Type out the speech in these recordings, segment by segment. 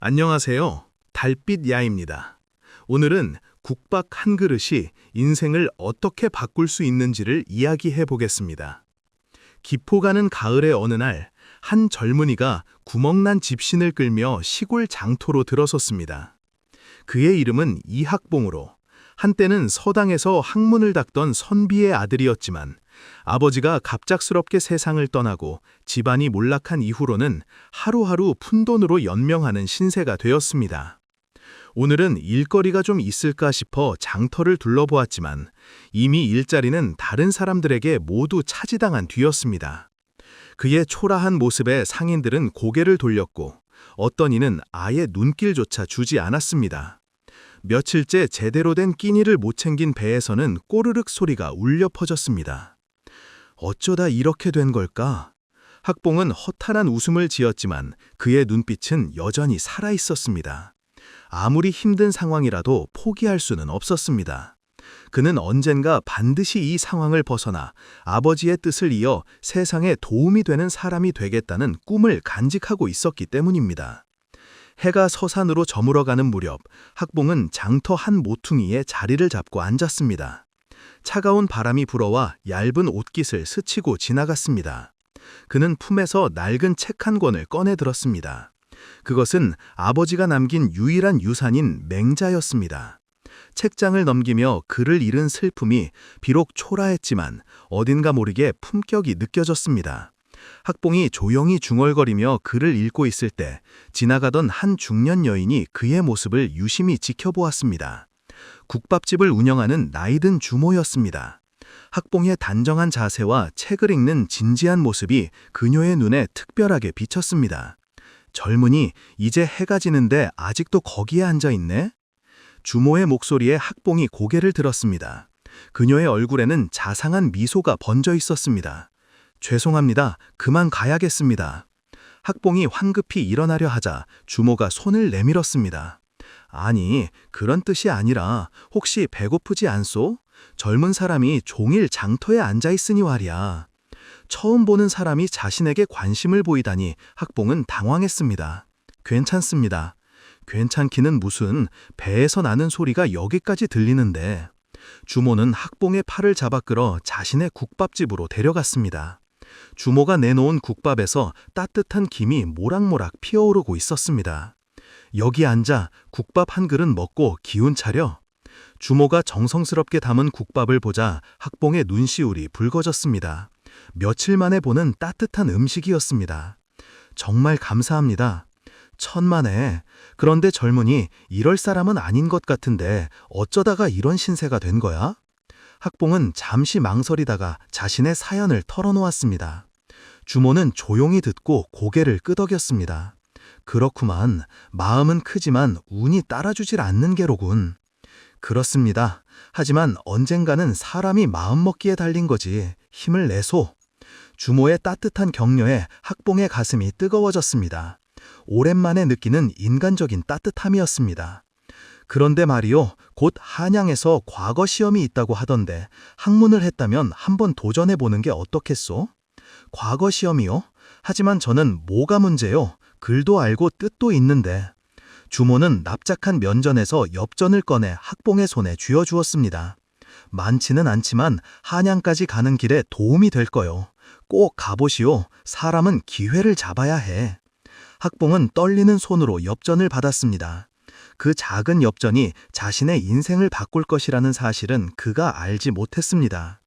안녕하세요. 달빛 야입니다. 오늘은 국밥 한 그릇이 인생을 어떻게 바꿀 수 있는지를 이야기해 보겠습니다. 기포 가는 가을의 어느 날, 한 젊은이가 구멍난 집신을 끌며 시골 장터로 들어섰습니다. 그의 이름은 이학봉으로, 한때는 서당에서 학문을 닦던 선비의 아들이었지만 아버지가 갑작스럽게 세상을 떠나고 집안이 몰락한 이후로는 하루하루 푼돈으로 연명하는 신세가 되었습니다. 오늘은 일거리가 좀 있을까 싶어 장터를 둘러보았지만 이미 일자리는 다른 사람들에게 모두 차지당한 뒤였습니다. 그의 초라한 모습에 상인들은 고개를 돌렸고 어떤 이는 아예 눈길조차 주지 않았습니다. 며칠째 제대로 된 끼니를 못 챙긴 배에서는 꼬르륵 소리가 울려 퍼졌습니다. 어쩌다 이렇게 된 걸까? 학봉은 허탈한 웃음을 지었지만 그의 눈빛은 여전히 살아있었습니다. 아무리 힘든 상황이라도 포기할 수는 없었습니다. 그는 언젠가 반드시 이 상황을 벗어나 아버지의 뜻을 이어 세상에 도움이 되는 사람이 되겠다는 꿈을 간직하고 있었기 때문입니다. 해가 서산으로 저물어가는 무렵 학봉은 장터 한 모퉁이에 자리를 잡고 앉았습니다. 차가운 바람이 불어와 얇은 옷깃을 스치고 지나갔습니다. 그는 품에서 낡은 책 한 권을 꺼내 들었습니다. 그것은 아버지가 남긴 유일한 유산인 맹자였습니다. 책장을 넘기며 글을 잃은 슬픔이 비록 초라했지만 어딘가 모르게 품격이 느껴졌습니다. 학봉이 조용히 중얼거리며 글을 읽고 있을 때 지나가던 한 중년 여인이 그의 모습을 유심히 지켜보았습니다. 국밥집을 운영하는 나이든 주모였습니다. 학봉의 단정한 자세와 책을 읽는 진지한 모습이 그녀의 눈에 특별하게 비쳤습니다. 젊은이, 이제 해가 지는데 아직도 거기에 앉아있네? 주모의 목소리에 학봉이 고개를 들었습니다. 그녀의 얼굴에는 자상한 미소가 번져 있었습니다. 죄송합니다. 그만 가야겠습니다. 학봉이 황급히 일어나려 하자 주모가 손을 내밀었습니다. 아니, 그런 뜻이 아니라 혹시 배고프지 않소? 젊은 사람이 종일 장터에 앉아있으니 말이야. 처음 보는 사람이 자신에게 관심을 보이다니 학봉은 당황했습니다. 괜찮습니다. 괜찮기는 무슨, 배에서 나는 소리가 여기까지 들리는데. 주모는 학봉의 팔을 잡아 끌어 자신의 국밥집으로 데려갔습니다. 주모가 내놓은 국밥에서 따뜻한 김이 모락모락 피어오르고 있었습니다. 여기 앉아 국밥 한 그릇 먹고 기운 차려. 주모가 정성스럽게 담은 국밥을 보자 학봉의 눈시울이 붉어졌습니다. 며칠 만에 보는 따뜻한 음식이었습니다. 정말 감사합니다. 천만에. 그런데 젊은이, 이럴 사람은 아닌 것 같은데 어쩌다가 이런 신세가 된 거야? 학봉은 잠시 망설이다가 자신의 사연을 털어놓았습니다. 주모는 조용히 듣고 고개를 끄덕였습니다. 그렇구만. 마음은 크지만 운이 따라주질 않는 게로군. 그렇습니다. 하지만 언젠가는 사람이 마음먹기에 달린 거지. 힘을 내소. 주모의 따뜻한 격려에 학봉의 가슴이 뜨거워졌습니다. 오랜만에 느끼는 인간적인 따뜻함이었습니다. 그런데 말이요, 곧 한양에서 과거 시험이 있다고 하던데 학문을 했다면 한번 도전해보는 게 어떻겠소? 과거 시험이요? 하지만 저는 뭐가 문제요? 글도 알고 뜻도 있는데. 주모는 납작한 면전에서 엽전을 꺼내 학봉의 손에 쥐어주었습니다. 많지는 않지만 한양까지 가는 길에 도움이 될 거요. 꼭 가보시오. 사람은 기회를 잡아야 해. 학봉은 떨리는 손으로 엽전을 받았습니다. 그 작은 엽전이 자신의 인생을 바꿀 것이라는 사실은 그가 알지 못했습니다.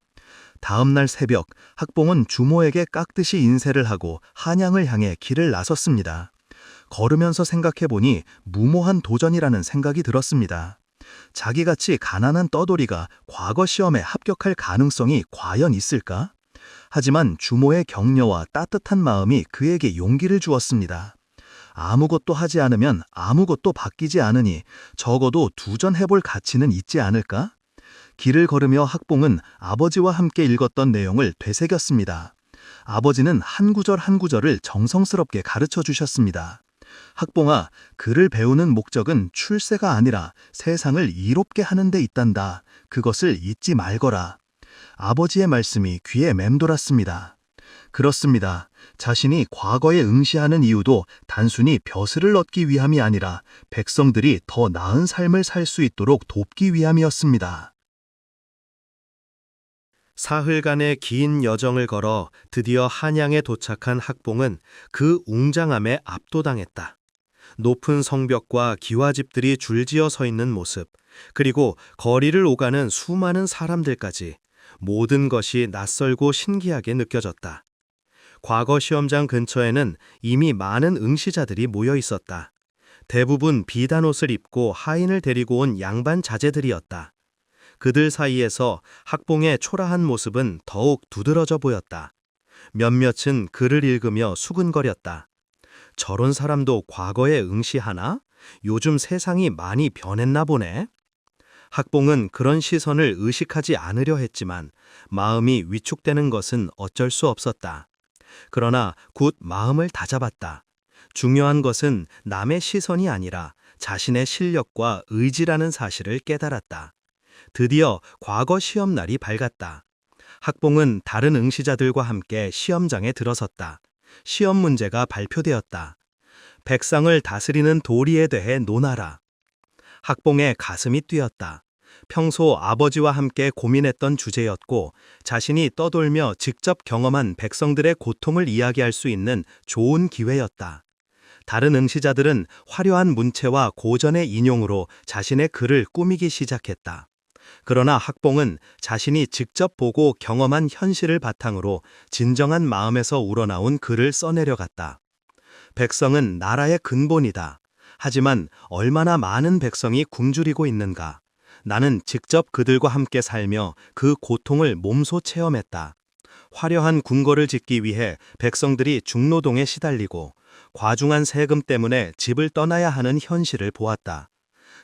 다음 날 새벽, 학봉은 주모에게 깍듯이 인사를 하고 한양을 향해 길을 나섰습니다. 걸으면서 생각해보니 무모한 도전이라는 생각이 들었습니다. 자기같이 가난한 떠돌이가 과거 시험에 합격할 가능성이 과연 있을까? 하지만 주모의 격려와 따뜻한 마음이 그에게 용기를 주었습니다. 아무것도 하지 않으면 아무것도 바뀌지 않으니 적어도 도전해볼 가치는 있지 않을까? 길을 걸으며 학봉은 아버지와 함께 읽었던 내용을 되새겼습니다. 아버지는 한 구절 한 구절을 정성스럽게 가르쳐 주셨습니다. 학봉아, 글을 배우는 목적은 출세가 아니라 세상을 이롭게 하는 데 있단다. 그것을 잊지 말거라. 아버지의 말씀이 귀에 맴돌았습니다. 그렇습니다. 자신이 과거에 응시하는 이유도 단순히 벼슬을 얻기 위함이 아니라 백성들이 더 나은 삶을 살 수 있도록 돕기 위함이었습니다. 사흘간의 긴 여정을 걸어 드디어 한양에 도착한 학봉은 그 웅장함에 압도당했다. 높은 성벽과 기와집들이 줄지어 서 있는 모습, 그리고 거리를 오가는 수많은 사람들까지 모든 것이 낯설고 신기하게 느껴졌다. 과거 시험장 근처에는 이미 많은 응시자들이 모여 있었다. 대부분 비단 옷을 입고 하인을 데리고 온 양반 자제들이었다. 그들 사이에서 학봉의 초라한 모습은 더욱 두드러져 보였다. 몇몇은 글을 읽으며 수근거렸다. 저런 사람도 과거에 응시하나? 요즘 세상이 많이 변했나 보네. 학봉은 그런 시선을 의식하지 않으려 했지만 마음이 위축되는 것은 어쩔 수 없었다. 그러나 곧 마음을 다잡았다. 중요한 것은 남의 시선이 아니라 자신의 실력과 의지라는 사실을 깨달았다. 드디어 과거 시험날이 밝았다. 학봉은 다른 응시자들과 함께 시험장에 들어섰다. 시험 문제가 발표되었다. 백성을 다스리는 도리에 대해 논하라. 학봉의 가슴이 뛰었다. 평소 아버지와 함께 고민했던 주제였고 자신이 떠돌며 직접 경험한 백성들의 고통을 이야기할 수 있는 좋은 기회였다. 다른 응시자들은 화려한 문체와 고전의 인용으로 자신의 글을 꾸미기 시작했다. 그러나 학봉은 자신이 직접 보고 경험한 현실을 바탕으로 진정한 마음에서 우러나온 글을 써내려갔다. 백성은 나라의 근본이다. 하지만 얼마나 많은 백성이 굶주리고 있는가. 나는 직접 그들과 함께 살며 그 고통을 몸소 체험했다. 화려한 궁궐을 짓기 위해 백성들이 중노동에 시달리고 과중한 세금 때문에 집을 떠나야 하는 현실을 보았다.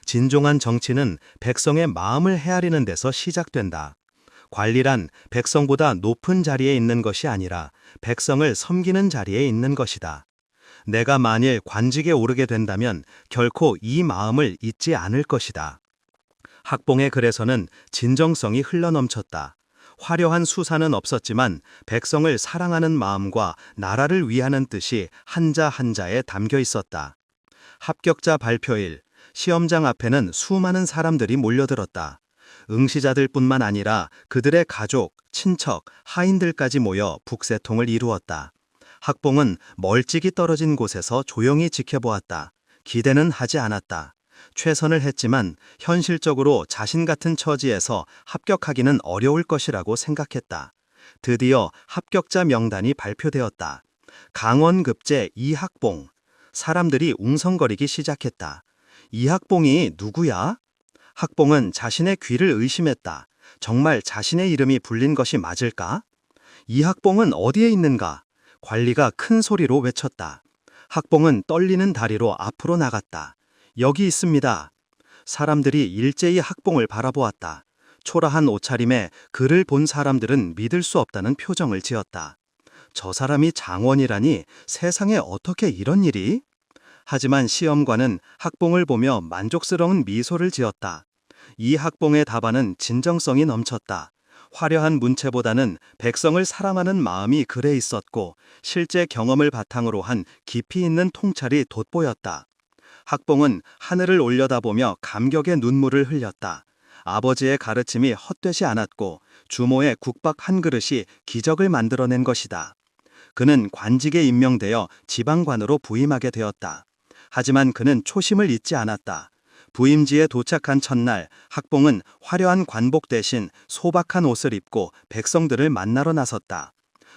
진정한 정치는 백성의 마음을 헤아리는 데서 시작된다. 관리란 백성보다 높은 자리에 있는 것이 아니라 백성을 섬기는 자리에 있는 것이다. 내가 만일 관직에 오르게 된다면 결코 이 마음을 잊지 않을 것이다. 학봉의 글에서는 진정성이 흘러넘쳤다. 화려한 수사는 없었지만 백성을 사랑하는 마음과 나라를 위하는 뜻이 한자 한자에 담겨 있었다. 합격자 발표일, 시험장 앞에는 수많은 사람들이 몰려들었다. 응시자들뿐만 아니라 그들의 가족, 친척, 하인들까지 모여 북새통을 이루었다. 학봉은 멀찍이 떨어진 곳에서 조용히 지켜보았다. 기대는 하지 않았다. 최선을 했지만 현실적으로 자신 같은 처지에서 합격하기는 어려울 것이라고 생각했다. 드디어 합격자 명단이 발표되었다. 강원급제 이학봉. 사람들이 웅성거리기 시작했다. 이학봉이 누구야? 학봉은 자신의 귀를 의심했다. 정말 자신의 이름이 불린 것이 맞을까? 이학봉은 어디에 있는가? 관리가 큰 소리로 외쳤다. 학봉은 떨리는 다리로 앞으로 나갔다. 여기 있습니다. 사람들이 일제히 학봉을 바라보았다. 초라한 옷차림에 그를 본 사람들은 믿을 수 없다는 표정을 지었다. 저 사람이 장원이라니 세상에 어떻게 이런 일이? 하지만 시험관은 학봉을 보며 만족스러운 미소를 지었다. 이 학봉의 답안은 진정성이 넘쳤다. 화려한 문체보다는 백성을 사랑하는 마음이 글에 있었고 실제 경험을 바탕으로 한 깊이 있는 통찰이 돋보였다. 학봉은 하늘을 올려다보며 감격의 눈물을 흘렸다. 아버지의 가르침이 헛되지 않았고 주모의 국밥 한 그릇이 기적을 만들어낸 것이다. 그는 관직에 임명되어 지방관으로 부임하게 되었다. 하지만 그는 초심을 잊지 않았다. 부임지에 도착한 첫날, 학봉은 화려한 관복 대신 소박한 옷을 입고 백성들을 만나러 나섰다.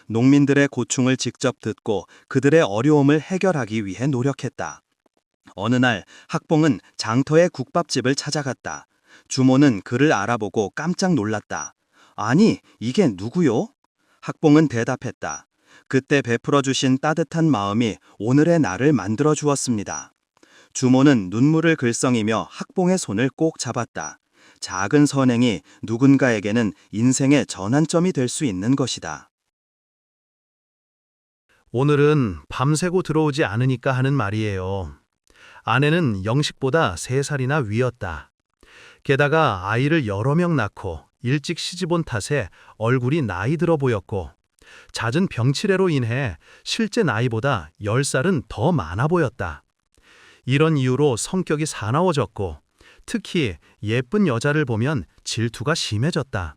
농민들의 고충을 직접 듣고 그들의 어려움을 해결하기 위해 노력했다. 어느 날 학봉은 장터의 국밥집을 찾아갔다. 주모는 그를 알아보고 깜짝 놀랐다. 아니, 이게 누구요? 학봉은 대답했다. 그때 베풀어 주신 따뜻한 마음이 오늘의 나를 만들어 주었습니다. 주모는 눈물을 글썽이며 학봉의 손을 꼭 잡았다. 작은 선행이 누군가에게는 인생의 전환점이 될 수 있는 것이다. 오늘은 밤새고 들어오지 않으니까 하는 말이에요. 아내는 영식보다 3살이나 위였다. 게다가 아이를 여러 명 낳고 일찍 시집 온 탓에 얼굴이 나이 들어 보였고 잦은 병치레로 인해 실제 나이보다 10살은 더 많아 보였다. 이런 이유로 성격이 사나워졌고 특히 예쁜 여자를 보면 질투가 심해졌다.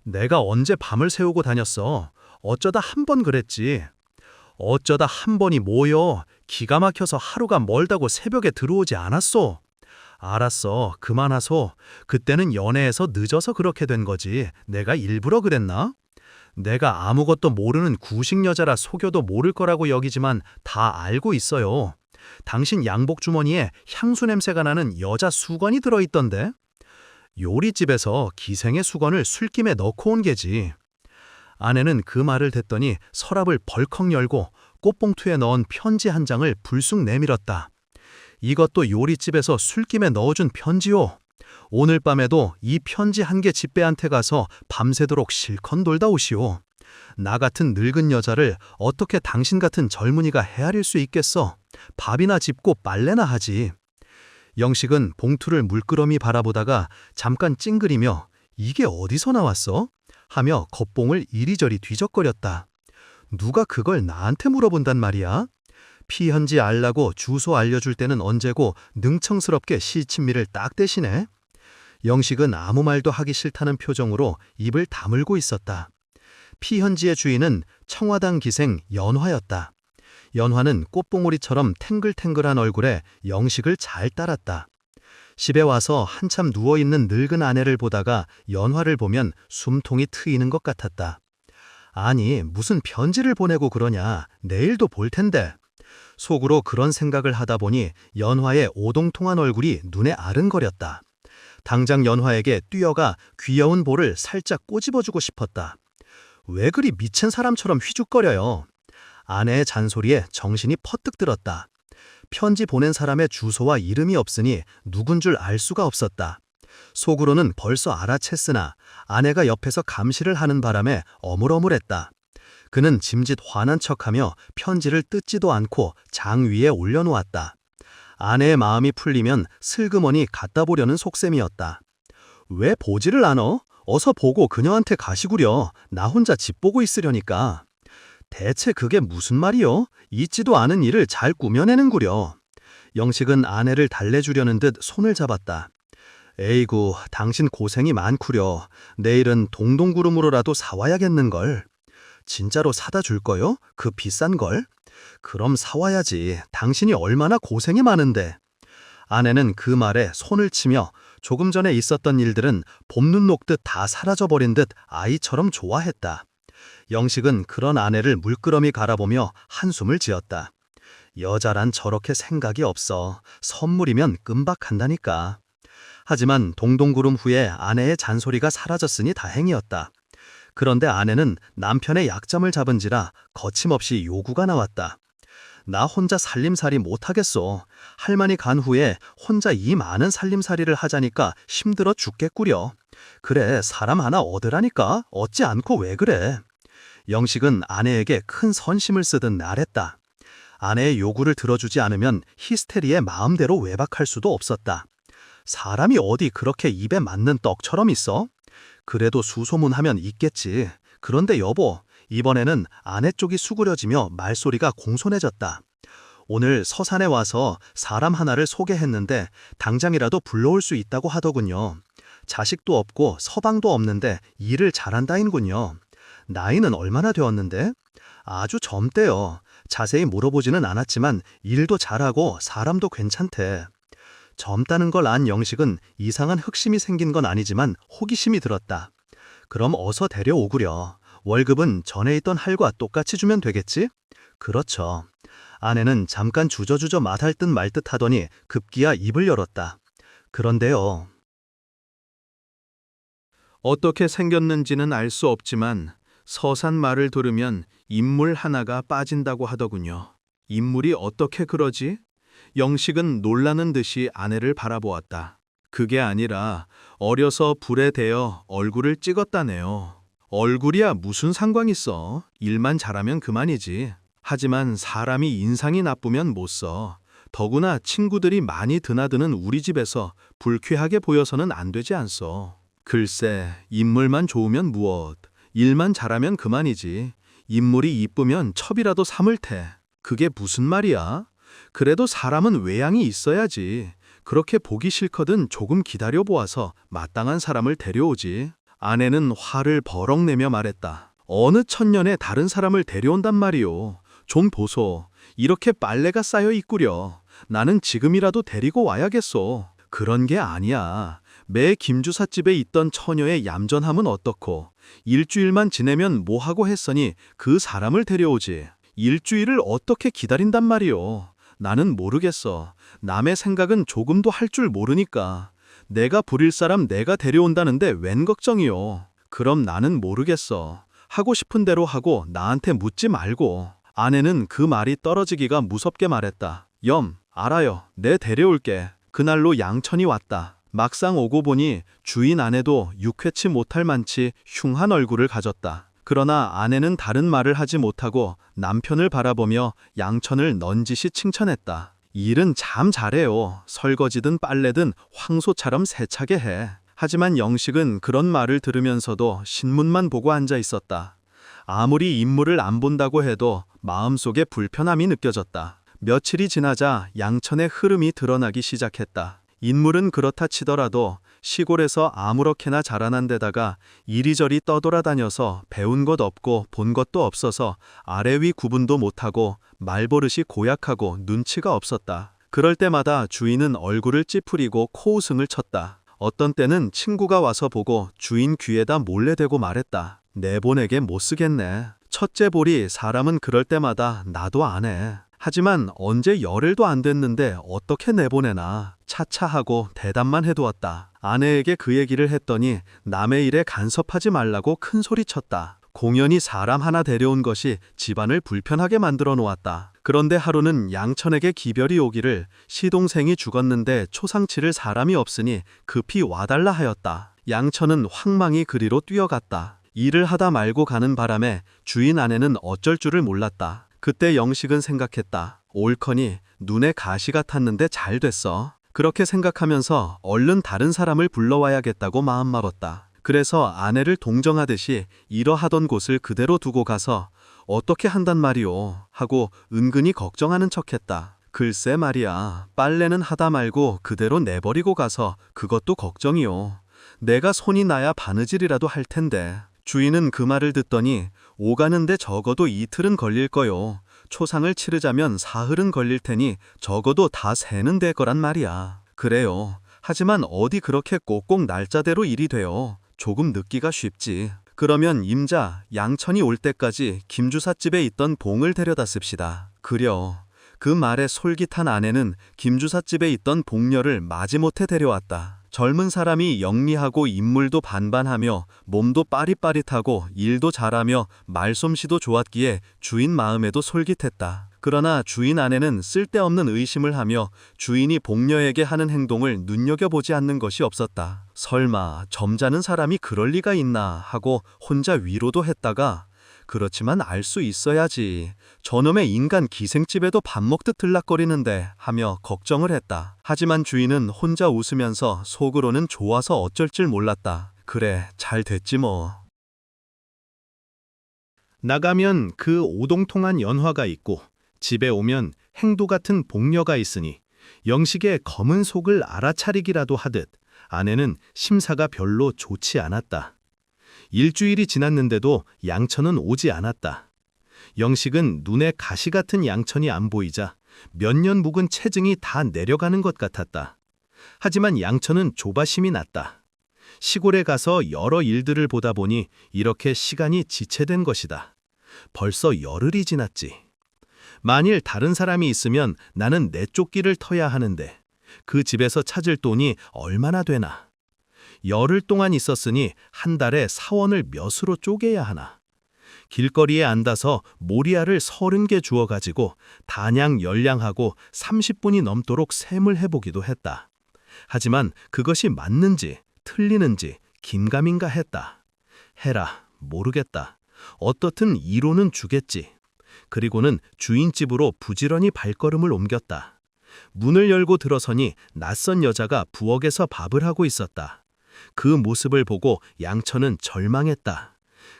내가 언제 밤을 새우고 다녔어? 어쩌다 한 번 그랬지. 어쩌다 한 번이 뭐여? 기가 막혀서 하루가 멀다고 새벽에 들어오지 않았소. 알았어. 그만하소. 그때는 연애에서 늦어서 그렇게 된 거지. 내가 일부러 그랬나? 내가 아무것도 모르는 구식 여자라 속여도 모를 거라고 여기지만 다 알고 있어요. 당신 양복 주머니에 향수 냄새가 나는 여자 수건이 들어있던데? 요리집에서 기생의 수건을 술김에 넣고 온 게지. 아내는 그 말을 듣더니 서랍을 벌컥 열고 꽃봉투에 넣은 편지 한 장을 불쑥 내밀었다. 이것도 요리집에서 술김에 넣어준 편지요. 오늘 밤에도 이 편지 한 개 집배한테 가서 밤새도록 실컷 놀다 오시오. 나 같은 늙은 여자를 어떻게 당신 같은 젊은이가 헤아릴 수 있겠어? 밥이나 집고 빨래나 하지. 영식은 봉투를 물끄러미 바라보다가 잠깐 찡그리며 이게 어디서 나왔어? 하며 겉봉을 이리저리 뒤적거렸다. 누가 그걸 나한테 물어본단 말이야? 피현지 알라고 주소 알려줄 때는 언제고 능청스럽게 시친미를 딱 대시네. 영식은 아무 말도 하기 싫다는 표정으로 입을 다물고 있었다. 피현지의 주인은 청화당 기생 연화였다. 연화는 꽃봉오리처럼 탱글탱글한 얼굴에 영식을 잘 따랐다. 집에 와서 한참 누워있는 늙은 아내를 보다가 연화를 보면 숨통이 트이는 것 같았다. 아니, 무슨 편지를 보내고 그러냐. 내일도 볼 텐데. 속으로 그런 생각을 하다 보니 연화의 오동통한 얼굴이 눈에 아른거렸다. 당장 연화에게 뛰어가 귀여운 볼을 살짝 꼬집어주고 싶었다. 왜 그리 미친 사람처럼 휘죽거려요? 아내의 잔소리에 정신이 퍼뜩 들었다. 편지 보낸 사람의 주소와 이름이 없으니 누군 줄 알 수가 없었다. 속으로는 벌써 알아챘으나 아내가 옆에서 감시를 하는 바람에 어물어물했다. 그는 짐짓 화난 척하며 편지를 뜯지도 않고 장 위에 올려놓았다. 아내의 마음이 풀리면 슬그머니 갖다 보려는 속셈이었다. 왜 보지를 않어? 어서 보고 그녀한테 가시구려. 나 혼자 집 보고 있으려니까. 대체 그게 무슨 말이요? 있지도 않은 일을 잘 꾸며내는구려. 영식은 아내를 달래주려는 듯 손을 잡았다. 에이구, 당신 고생이 많구려. 내일은 동동구름으로라도 사와야겠는걸. 진짜로 사다 줄 거요? 그 비싼 걸? 그럼 사와야지. 당신이 얼마나 고생이 많은데. 아내는 그 말에 손을 치며 조금 전에 있었던 일들은 봄눈 녹듯 다 사라져버린 듯 아이처럼 좋아했다. 영식은 그런 아내를 물끄러미 갈아보며 한숨을 지었다. 여자란 저렇게 생각이 없어. 선물이면 끔박한다니까. 하지만 동동구름 후에 아내의 잔소리가 사라졌으니 다행이었다. 그런데 아내는 남편의 약점을 잡은지라 거침없이 요구가 나왔다. 나 혼자 살림살이 못하겠어. 할머니 간 후에 혼자 이 많은 살림살이를 하자니까 힘들어 죽겠구려. 그래, 사람 하나 얻으라니까. 얻지 않고 왜 그래. 영식은 아내에게 큰 선심을 쓰듯 나랬다. 아내의 요구를 들어주지 않으면 히스테리에 마음대로 외박할 수도 없었다. 사람이 어디 그렇게 입에 맞는 떡처럼 있어? 그래도 수소문하면 있겠지. 그런데 여보, 이번에는 아내 쪽이 수그려지며 말소리가 공손해졌다. 오늘 서산에 와서 사람 하나를 소개했는데 당장이라도 불러올 수 있다고 하더군요. 자식도 없고 서방도 없는데 일을 잘한다인군요. 나이는 얼마나 되었는데? 아주 젊대요. 자세히 물어보지는 않았지만 일도 잘하고 사람도 괜찮대. 젊다는 걸 안 영식은 이상한 흑심이 생긴 건 아니지만 호기심이 들었다. 그럼 어서 데려오구려. 월급은 전에 있던 할과 똑같이 주면 되겠지? 그렇죠. 아내는 잠깐 주저주저 맛할 듯 말 듯 하더니 급기야 입을 열었다. 그런데요. 어떻게 생겼는지는 알 수 없지만 서산 말을 들으면 인물 하나가 빠진다고 하더군요. 인물이 어떻게 그러지? 영식은 놀라는 듯이 아내를 바라보았다. 그게 아니라 어려서 불에 대어 얼굴을 찍었다네요. 얼굴이야 무슨 상관 있어. 일만 잘하면 그만이지. 하지만 사람이 인상이 나쁘면 못 써. 더구나 친구들이 많이 드나드는 우리 집에서 불쾌하게 보여서는 안 되지 않소. 글쎄, 인물만 좋으면 무엇. 일만 잘하면 그만이지. 인물이 이쁘면 첩이라도 삼을 테. 그게 무슨 말이야? 그래도 사람은 외양이 있어야지. 그렇게 보기 싫거든 조금 기다려 보아서 마땅한 사람을 데려오지. 아내는 화를 버럭 내며 말했다. 어느 천년에 다른 사람을 데려온단 말이오. 좀 보소. 이렇게 빨래가 쌓여 있구려. 나는 지금이라도 데리고 와야겠소. 그런 게 아니야. 매 김주사집에 있던 처녀의 얌전함은 어떻고, 일주일만 지내면 뭐하고 했으니 그 사람을 데려오지. 일주일을 어떻게 기다린단 말이오. 나는 모르겠어. 남의 생각은 조금도 할 줄 모르니까. 내가 부릴 사람 내가 데려온다는데 웬 걱정이오. 그럼 나는 모르겠어. 하고 싶은 대로 하고 나한테 묻지 말고. 아내는 그 말이 떨어지기가 무섭게 말했다. 염, 알아요. 내 데려올게. 그날로 양천이 왔다. 막상 오고 보니 주인 아내도 육회치 못할 만치 흉한 얼굴을 가졌다. 그러나 아내는 다른 말을 하지 못하고 남편을 바라보며 양천을 넌지시 칭찬했다. 일은 참 잘해요. 설거지든 빨래든 황소처럼 세차게 해. 하지만 영식은 그런 말을 들으면서도 신문만 보고 앉아 있었다. 아무리 인물을 안 본다고 해도 마음속에 불편함이 느껴졌다. 며칠이 지나자 양천의 흐름이 드러나기 시작했다. 인물은 그렇다 치더라도 시골에서 아무렇게나 자라난 데다가 이리저리 떠돌아다녀서 배운 것 없고 본 것도 없어서 아래 위 구분도 못하고 말버릇이 고약하고 눈치가 없었다. 그럴 때마다 주인은 얼굴을 찌푸리고 코웃음을 쳤다. 어떤 때는 친구가 와서 보고 주인 귀에다 몰래 대고 말했다. 내보내게 못 쓰겠네. 첫째 보리 사람은 그럴 때마다 나도 안 해. 하지만 언제 열흘도 안 됐는데 어떻게 내보내나. 차차 하고 대답만 해두었다. 아내에게 그 얘기를 했더니 남의 일에 간섭하지 말라고 큰 소리쳤다. 공연히 사람 하나 데려온 것이 집안을 불편하게 만들어 놓았다. 그런데 하루는 양천에게 기별이 오기를 시동생이 죽었는데 초상치를 사람이 없으니 급히 와달라 하였다. 양천은 황망히 그리로 뛰어갔다. 일을 하다 말고 가는 바람에 주인 아내는 어쩔 줄을 몰랐다. 그때 영식은 생각했다. 옳거니 눈에 가시 같았는데 잘 됐어. 그렇게 생각하면서 얼른 다른 사람을 불러와야겠다고 마음먹었다. 그래서 아내를 동정하듯이 이러하던 곳을 그대로 두고 가서 어떻게 한단 말이오 하고 은근히 걱정하는 척했다. 글쎄 말이야. 빨래는 하다 말고 그대로 내버리고 가서 그것도 걱정이오. 내가 손이 나야 바느질이라도 할 텐데. 주인은 그 말을 듣더니 오가는데 적어도 이틀은 걸릴 거요. 초상을 치르자면 사흘은 걸릴 테니 적어도 다 새는 될 거란 말이야. 그래요. 하지만 어디 그렇게 꼭꼭 날짜대로 일이 돼요. 조금 늦기가 쉽지. 그러면 임자 양천이 올 때까지 김주사집에 있던 봉을 데려다 씁시다. 그려. 그 말에 솔깃한 아내는 김주사집에 있던 봉녀를 마지못해 데려왔다. 젊은 사람이 영리하고 인물도 반반하며 몸도 빠릿빠릿하고 일도 잘하며 말솜씨도 좋았기에 주인 마음에도 솔깃했다. 그러나 주인 아내는 쓸데없는 의심을 하며 주인이 복녀에게 하는 행동을 눈여겨보지 않는 것이 없었다. 설마 점잖은 사람이 그럴 리가 있나 하고 혼자 위로도 했다가 그렇지만 알 수 있어야지. 저놈의 인간 기생집에도 밥 먹듯 들락거리는데 하며 걱정을 했다. 하지만 주인은 혼자 웃으면서 속으로는 좋아서 어쩔 줄 몰랐다. 그래, 잘 됐지 뭐. 나가면 그 오동통한 연화가 있고 집에 오면 행도 같은 복녀가 있으니 영식의 검은 속을 알아차리기라도 하듯 아내는 심사가 별로 좋지 않았다. 일주일이 지났는데도 양천은 오지 않았다. 영식은 눈에 가시 같은 양천이 안 보이자 몇 년 묵은 체증이 다 내려가는 것 같았다. 하지만 양천은 조바심이 났다. 시골에 가서 여러 일들을 보다 보니 이렇게 시간이 지체된 것이다. 벌써 열흘이 지났지. 만일 다른 사람이 있으면 나는 내 쫓기를 터야 하는데 그 집에서 찾을 돈이 얼마나 되나. 열흘 동안 있었으니 한 달에 사원을 몇으로 쪼개야 하나. 길거리에 앉아서 모리아를 30개 주워가지고 단양 열량하고 30분이 넘도록 셈을 해보기도 했다. 하지만 그것이 맞는지 틀리는지 긴가민가 했다. 해라, 모르겠다. 어떻든 이로는 주겠지. 그리고는 주인집으로 부지런히 발걸음을 옮겼다. 문을 열고 들어서니 낯선 여자가 부엌에서 밥을 하고 있었다. 그 모습을 보고 양천은 절망했다.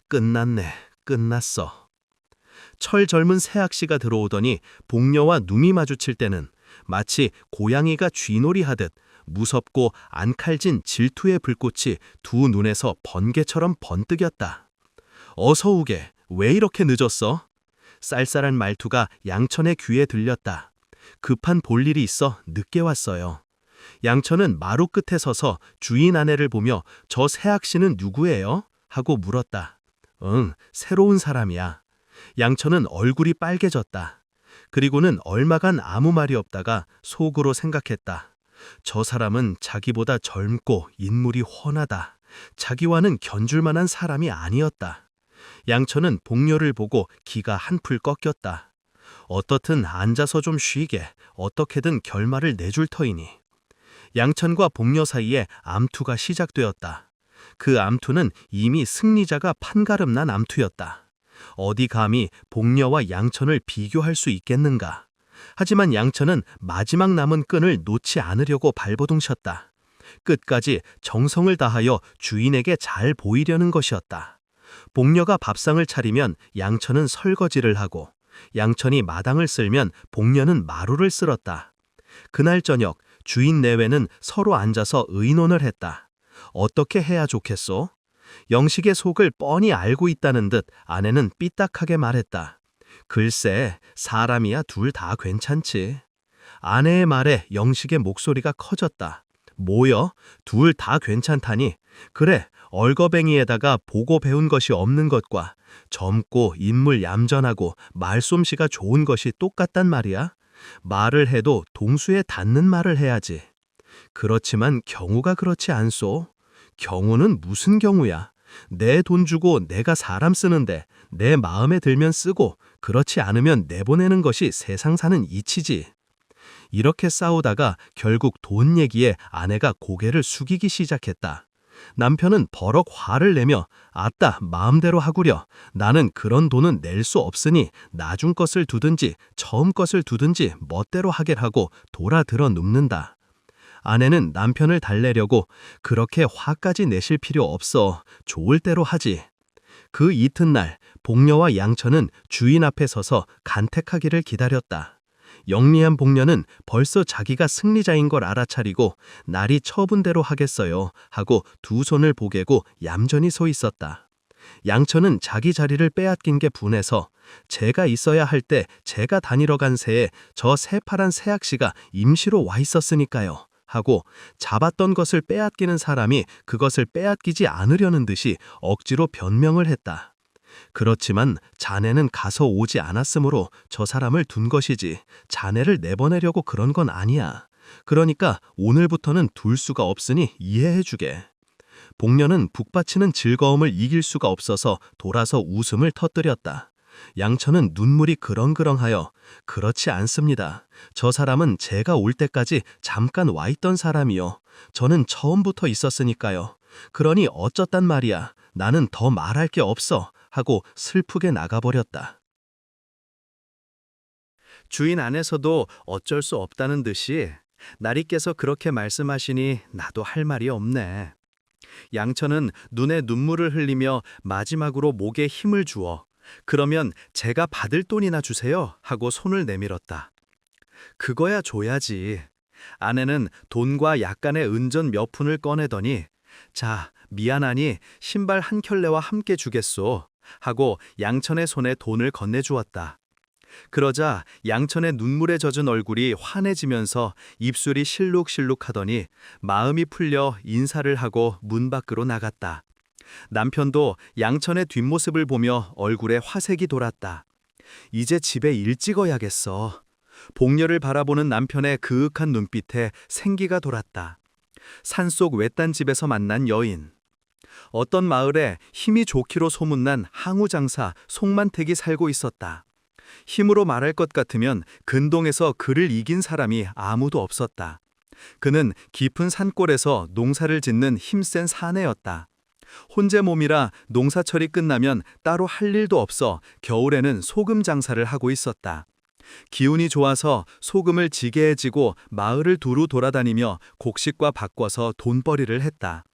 끝났네, 끝났어. 철 젊은 새학씨가 들어오더니 복녀와 눈이 마주칠 때는 마치 고양이가 쥐놀이하듯 무섭고 안칼진 질투의 불꽃이 두 눈에서 번개처럼 번뜩였다. 어서 오게, 왜 이렇게 늦었어? 쌀쌀한 말투가 양천의 귀에 들렸다. 급한 볼일이 있어 늦게 왔어요. 양천은 마루 끝에 서서 주인 아내를 보며 저 새학씨는 누구예요? 하고 물었다. 응, 새로운 사람이야. 양천은 얼굴이 빨개졌다. 그리고는 얼마간 아무 말이 없다가 속으로 생각했다. 저 사람은 자기보다 젊고 인물이 훤하다. 자기와는 견줄 만한 사람이 아니었다. 양천은 복녀를 보고 기가 한풀 꺾였다. 어떻든 앉아서 좀 쉬게, 어떻게든 결말을 내줄 터이니. 양천과 복녀 사이에 암투가 시작되었다. 그 암투는 이미 승리자가 판가름난 암투였다. 어디 감히 복녀와 양천을 비교할 수 있겠는가. 하지만 양천은 마지막 남은 끈을 놓지 않으려고 발버둥쳤다. 끝까지 정성을 다하여 주인에게 잘 보이려는 것이었다. 복녀가 밥상을 차리면 양천은 설거지를 하고, 양천이 마당을 쓸면 복녀는 마루를 쓸었다. 그날 저녁 주인 내외는 서로 앉아서 의논을 했다. 어떻게 해야 좋겠소? 영식의 속을 뻔히 알고 있다는 듯 아내는 삐딱하게 말했다. 글쎄, 사람이야 둘 다 괜찮지. 아내의 말에 영식의 목소리가 커졌다. 뭐여? 둘 다 괜찮다니? 그래, 얼거뱅이에다가 보고 배운 것이 없는 것과 젊고 인물 얌전하고 말솜씨가 좋은 것이 똑같단 말이야. 말을 해도 동수에 닿는 말을 해야지. 그렇지만 경우가 그렇지 않소. 경우는 무슨 경우야? 내 돈 주고 내가 사람 쓰는데 내 마음에 들면 쓰고 그렇지 않으면 내보내는 것이 세상 사는 이치지. 이렇게 싸우다가 결국 돈 얘기에 아내가 고개를 숙이기 시작했다. 남편은 버럭 화를 내며 아따 마음대로 하구려. 나는 그런 돈은 낼 수 없으니 나중 것을 두든지 처음 것을 두든지 멋대로 하게라고 돌아들어 눕는다. 아내는 남편을 달래려고 그렇게 화까지 내실 필요 없어. 좋을 대로 하지. 그 이튿날 복녀와 양천은 주인 앞에 서서 간택하기를 기다렸다. 영리한 복녀는 벌써 자기가 승리자인 걸 알아차리고 날이 처분 대로 하겠어요 하고 두 손을 보개고 얌전히 서 있었다. 양천은 자기 자리를 빼앗긴 게 분해서 제가 있어야 할 때 제가 다니러 간 새에 저 새파란 새악씨가 임시로 와 있었으니까요 하고 잡았던 것을 빼앗기는 사람이 그것을 빼앗기지 않으려는 듯이 억지로 변명을 했다. 그렇지만 자네는 가서 오지 않았으므로 저 사람을 둔 것이지 자네를 내보내려고 그런 건 아니야. 그러니까 오늘부터는 둘 수가 없으니 이해해주게. 복녀는 북받치는 즐거움을 이길 수가 없어서 돌아서 웃음을 터뜨렸다. 양천은 눈물이 그렁그렁하여 그렇지 않습니다. 저 사람은 제가 올 때까지 잠깐 와 있던 사람이요. 저는 처음부터 있었으니까요. 그러니 어쩌단 말이야. 나는 더 말할 게 없어. 하고 슬프게 나가버렸다. 주인 안에서도 어쩔 수 없다는 듯이 나리께서 그렇게 말씀하시니 나도 할 말이 없네. 양천은 눈에 눈물을 흘리며 마지막으로 목에 힘을 주어 그러면 제가 받을 돈이나 주세요 하고 손을 내밀었다. 그거야 줘야지. 아내는 돈과 약간의 은전 몇 푼을 꺼내더니 자, 미안하니 신발 한 켤레와 함께 주겠소 하고 양천의 손에 돈을 건네주었다. 그러자 양천의 눈물에 젖은 얼굴이 환해지면서 입술이 실룩실룩하더니 마음이 풀려 인사를 하고 문 밖으로 나갔다. 남편도 양천의 뒷모습을 보며 얼굴에 화색이 돌았다. 이제 집에 일찍 어야겠어. 복녀를 바라보는 남편의 그윽한 눈빛에 생기가 돌았다. 산속 외딴 집에서 만난 여인. 어떤 마을에 힘이 좋기로 소문난 항우장사 송만택이 살고 있었다. 힘으로 말할 것 같으면 근동에서 그를 이긴 사람이 아무도 없었다. 그는 깊은 산골에서 농사를 짓는 힘센 사내였다. 혼제 몸이라 농사철이 끝나면 따로 할 일도 없어 겨울에는 소금 장사를 하고 있었다. 기운이 좋아서 소금을 지게에 지고 마을을 두루 돌아다니며 곡식과 바꿔서 돈벌이를 했다.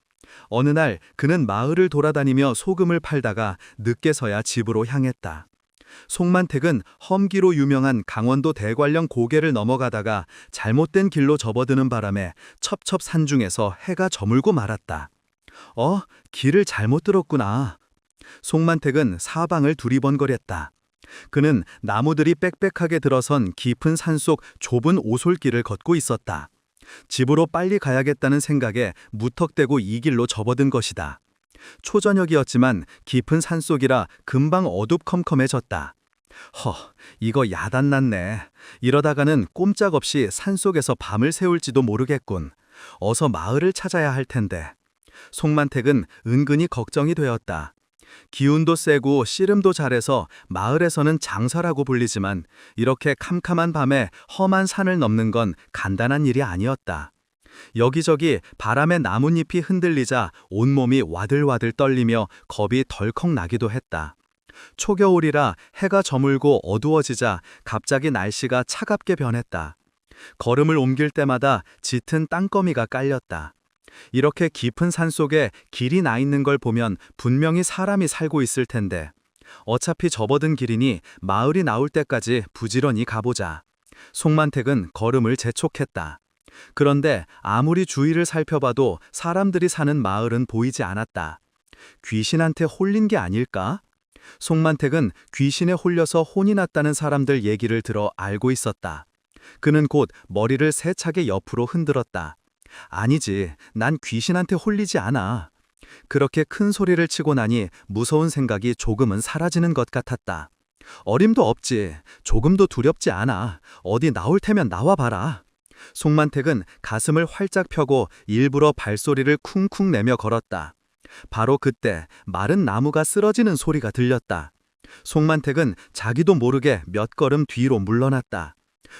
어느 날 그는 마을을 돌아다니며 소금을 팔다가 늦게서야 집으로 향했다. 송만택은 험기로 유명한 강원도 대관령 고개를 넘어가다가 잘못된 길로 접어드는 바람에 첩첩 산중에서 해가 저물고 말았다. 길을 잘못 들었구나. 송만택은 사방을 두리번거렸다. 그는 나무들이 빽빽하게 들어선 깊은 산속 좁은 오솔길을 걷고 있었다. 집으로 빨리 가야겠다는 생각에 무턱대고 이 길로 접어든 것이다. 초저녁이었지만 깊은 산속이라 금방 어둡컴컴해졌다. 이거 야단났네. 이러다가는 꼼짝없이 산속에서 밤을 새울지도 모르겠군. 어서 마을을 찾아야 할 텐데. 송만택은 은근히 걱정이 되었다. 기운도 세고 씨름도 잘해서 마을에서는 장사라고 불리지만 이렇게 캄캄한 밤에 험한 산을 넘는 건 간단한 일이 아니었다. 여기저기 바람에 나뭇잎이 흔들리자 온몸이 와들와들 떨리며 겁이 덜컥 나기도 했다. 초겨울이라 해가 저물고 어두워지자 갑자기 날씨가 차갑게 변했다. 걸음을 옮길 때마다 짙은 땅거미가 깔렸다. 이렇게 깊은 산속에 길이 나 있는 걸 보면 분명히 사람이 살고 있을 텐데 어차피 접어든 길이니 마을이 나올 때까지 부지런히 가보자. 송만택은 걸음을 재촉했다. 그런데 아무리 주위를 살펴봐도 사람들이 사는 마을은 보이지 않았다. 귀신한테 홀린 게 아닐까? 송만택은 귀신에 홀려서 혼이 났다는 사람들 얘기를 들어 알고 있었다. 그는 곧 머리를 세차게 옆으로 흔들었다. 아니지, 난 귀신한테 홀리지 않아. 그렇게 큰 소리를 치고 나니 무서운 생각이 조금은 사라지는 것 같았다. 어림도 없지. 조금도 두렵지 않아. 어디 나올 테면 나와봐라. 송만택은 가슴을 활짝 펴고 일부러 발소리를 쿵쿵 내며 걸었다. 바로 그때 마른 나무가 쓰러지는 소리가 들렸다. 송만택은 자기도 모르게 몇 걸음 뒤로 물러났다.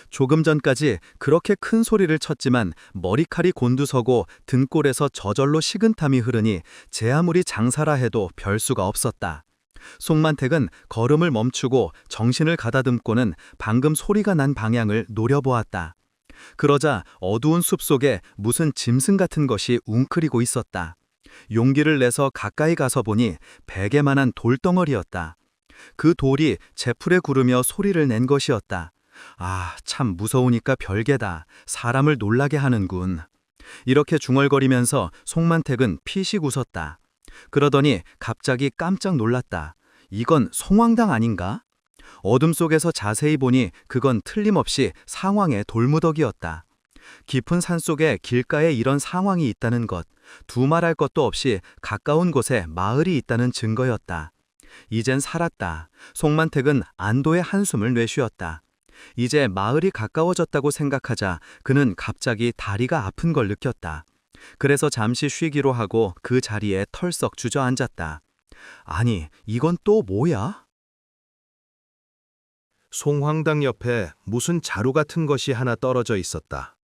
조금 전까지 그렇게 큰 소리를 쳤지만 머리칼이 곤두서고 등골에서 저절로 식은땀이 흐르니 제 아무리 장사라 해도 별 수가 없었다. 송만택은 걸음을 멈추고 정신을 가다듬고는 방금 소리가 난 방향을 노려보았다. 그러자 어두운 숲속에 무슨 짐승 같은 것이 웅크리고 있었다. 용기를 내서 가까이 가서 보니 베개만한 돌덩어리였다. 그 돌이 제풀에 구르며 소리를 낸 것이었다. 참 무서우니까 별개다. 사람을 놀라게 하는군. 이렇게 중얼거리면서 송만택은 피식 웃었다. 그러더니 갑자기 깜짝 놀랐다. 이건 송황당 아닌가? 어둠 속에서 자세히 보니 그건 틀림없이 상황의 돌무더기였다. 깊은 산속에 길가에 이런 상황이 있다는 것, 두말할 것도 없이 가까운 곳에 마을이 있다는 증거였다. 이젠 살았다. 송만택은 안도의 한숨을 내쉬었다. 이제 마을이 가까워졌다고 생각하자 그는 갑자기 다리가 아픈 걸 느꼈다. 그래서 잠시 쉬기로 하고 그 자리에 털썩 주저앉았다. 아니, 이건 또 뭐야? 송황당 옆에 무슨 자루 같은 것이 하나 떨어져 있었다.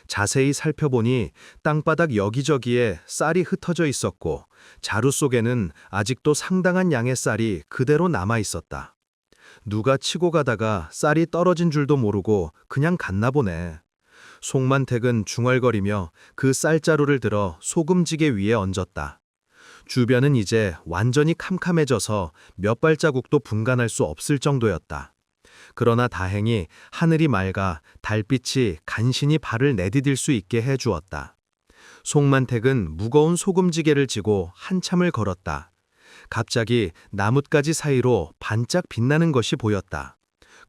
자세히 살펴보니 땅바닥 여기저기에 쌀이 흩어져 있었고 자루 속에는 아직도 상당한 양의 쌀이 그대로 남아 있었다. 누가 치고 가다가 쌀이 떨어진 줄도 모르고 그냥 갔나 보네. 송만택은 중얼거리며 그 쌀자루를 들어 소금지게 위에 얹었다. 주변은 이제 완전히 캄캄해져서 몇 발자국도 분간할 수 없을 정도였다. 그러나 다행히 하늘이 맑아 달빛이 간신히 발을 내디딜 수 있게 해주었다. 송만택은 무거운 소금지게를 지고 한참을 걸었다. 갑자기 나뭇가지 사이로 반짝 빛나는 것이 보였다.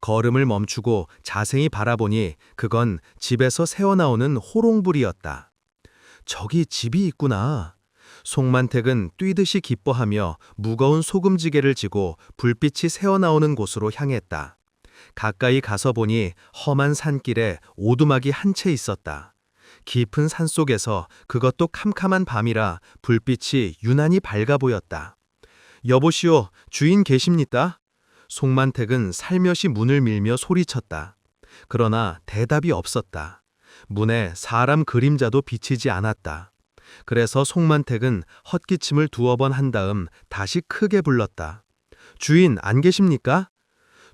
걸음을 멈추고 자세히 바라보니 그건 집에서 새어나오는 호롱불이었다. 저기 집이 있구나. 송만택은 뛰듯이 기뻐하며 무거운 소금지게를 지고 불빛이 새어나오는 곳으로 향했다. 가까이 가서 보니 험한 산길에 오두막이 한 채 있었다. 깊은 산속에서 그것도 캄캄한 밤이라 불빛이 유난히 밝아 보였다. 여보시오, 주인 계십니까? 송만택은 살며시 문을 밀며 소리쳤다. 그러나 대답이 없었다. 문에 사람 그림자도 비치지 않았다. 그래서 송만택은 헛기침을 두어 번 한 다음 다시 크게 불렀다. 주인 안 계십니까?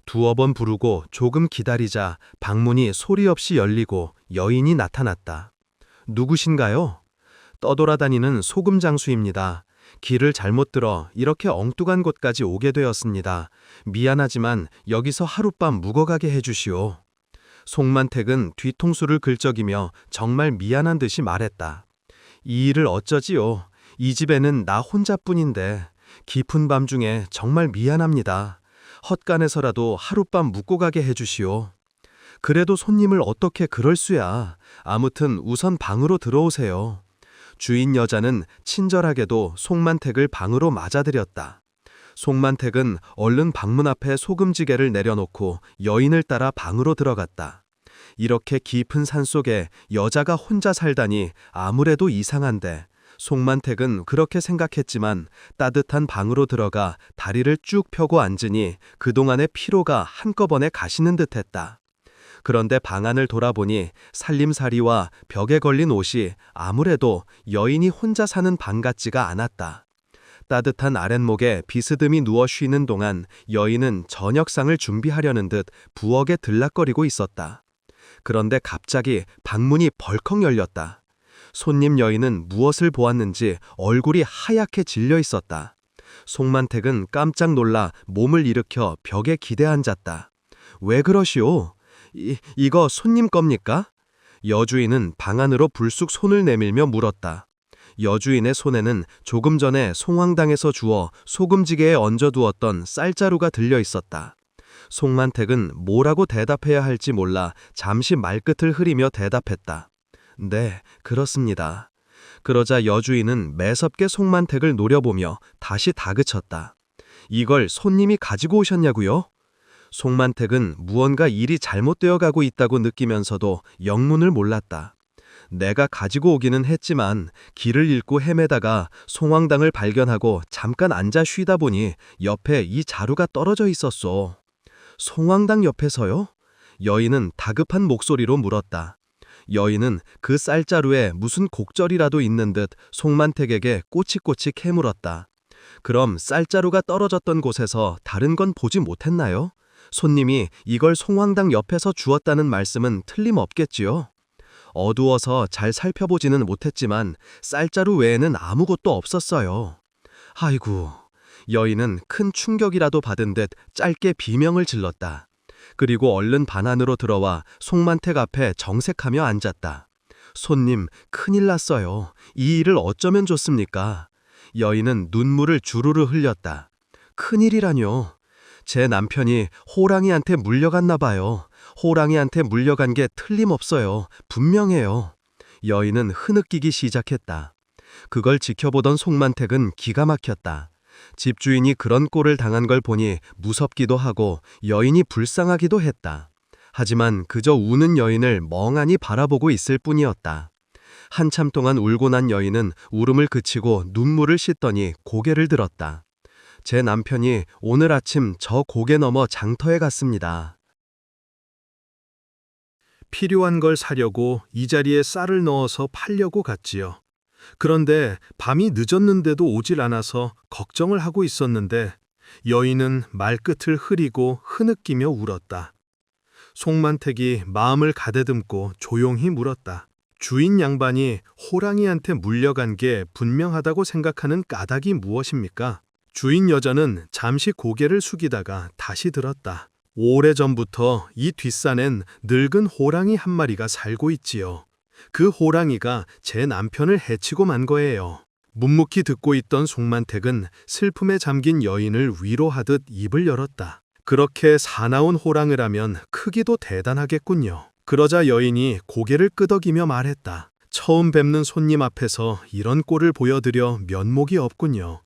두어 번 부르고 조금 기다리자 방문이 소리 없이 열리고 여인이 나타났다. 누구신가요? 떠돌아다니는 소금장수입니다. 길을 잘못 들어 이렇게 엉뚱한 곳까지 오게 되었습니다. 미안하지만 여기서 하룻밤 묵어가게 해주시오. 송만택은 뒤통수를 긁적이며 정말 미안한 듯이 말했다. 이 일을 어쩌지요. 이 집에는 나 혼자뿐인데 깊은 밤 중에 정말 미안합니다. 헛간에서라도 하룻밤 묵고 가게 해주시오. 그래도 손님을 어떻게 그럴 수야. 아무튼 우선 방으로 들어오세요. 주인 여자는 친절하게도 송만택을 방으로 맞아들였다. 송만택은 얼른 방문 앞에 소금지게를 내려놓고 여인을 따라 방으로 들어갔다. 이렇게 깊은 산속에 여자가 혼자 살다니 아무래도 이상한데 송만택은 그렇게 생각했지만 따뜻한 방으로 들어가 다리를 쭉 펴고 앉으니 그동안의 피로가 한꺼번에 가시는 듯했다. 그런데 방 안을 돌아보니 살림살이와 벽에 걸린 옷이 아무래도 여인이 혼자 사는 방 같지가 않았다. 따뜻한 아랫목에 비스듬히 누워 쉬는 동안 여인은 저녁상을 준비하려는 듯 부엌에 들락거리고 있었다. 그런데 갑자기 방문이 벌컥 열렸다. 손님 여인은 무엇을 보았는지 얼굴이 하얗게 질려 있었다. 송만택은 깜짝 놀라 몸을 일으켜 벽에 기대 앉았다. 왜 그러시오? 이거 손님 겁니까? 여주인은 방 안으로 불쑥 손을 내밀며 물었다. 여주인의 손에는 조금 전에 송황당에서 주워 소금지게에 얹어두었던 쌀자루가 들려 있었다. 송만택은 뭐라고 대답해야 할지 몰라 잠시 말끝을 흐리며 대답했다. 네, 그렇습니다. 그러자 여주인은 매섭게 송만택을 노려보며 다시 다그쳤다. 이걸 손님이 가지고 오셨냐고요? 송만택은 무언가 일이 잘못되어 가고 있다고 느끼면서도 영문을 몰랐다. 내가 가지고 오기는 했지만 길을 잃고 헤매다가 송황당을 발견하고 잠깐 앉아 쉬다 보니 옆에 이 자루가 떨어져 있었소. 송황당 옆에서요? 여인은 다급한 목소리로 물었다. 여인은 그 쌀자루에 무슨 곡절이라도 있는 듯 송만택에게 꼬치꼬치 캐물었다. 그럼 쌀자루가 떨어졌던 곳에서 다른 건 보지 못했나요? 손님이 이걸 송황당 옆에서 주었다는 말씀은 틀림없겠지요. 어두워서 잘 살펴보지는 못했지만 쌀자루 외에는 아무것도 없었어요. 아이고, 여인은 큰 충격이라도 받은 듯 짧게 비명을 질렀다. 그리고 얼른 방 안으로 들어와 송만택 앞에 정색하며 앉았다. 손님, 큰일 났어요. 이 일을 어쩌면 좋습니까? 여인은 눈물을 주르르 흘렸다. 큰일이라뇨. 제 남편이 호랑이한테 물려갔나 봐요. 호랑이한테 물려간 게 틀림없어요. 분명해요. 여인은 흐느끼기 시작했다. 그걸 지켜보던 송만택은 기가 막혔다. 집주인이 그런 꼴을 당한 걸 보니 무섭기도 하고 여인이 불쌍하기도 했다. 하지만 그저 우는 여인을 멍하니 바라보고 있을 뿐이었다. 한참 동안 울고 난 여인은 울음을 그치고 눈물을 씻더니 고개를 들었다. 제 남편이 오늘 아침 저 고개 넘어 장터에 갔습니다. 필요한 걸 사려고 이 자리에 쌀을 넣어서 팔려고 갔지요. 그런데 밤이 늦었는데도 오질 않아서 걱정을 하고 있었는데 여인은 말끝을 흐리고 흐느끼며 울었다. 송만택이 마음을 가다듬고 조용히 물었다. 주인 양반이 호랑이한테 물려간 게 분명하다고 생각하는 까닭이 무엇입니까? 주인 여자는 잠시 고개를 숙이다가 다시 들었다. 오래전부터 이 뒷산엔 늙은 호랑이 한 마리가 살고 있지요. 그 호랑이가 제 남편을 해치고 만 거예요. 묵묵히 듣고 있던 송만택은 슬픔에 잠긴 여인을 위로하듯 입을 열었다. 그렇게 사나운 호랑이라면 크기도 대단하겠군요. 그러자 여인이 고개를 끄덕이며 말했다. 처음 뵙는 손님 앞에서 이런 꼴을 보여드려 면목이 없군요.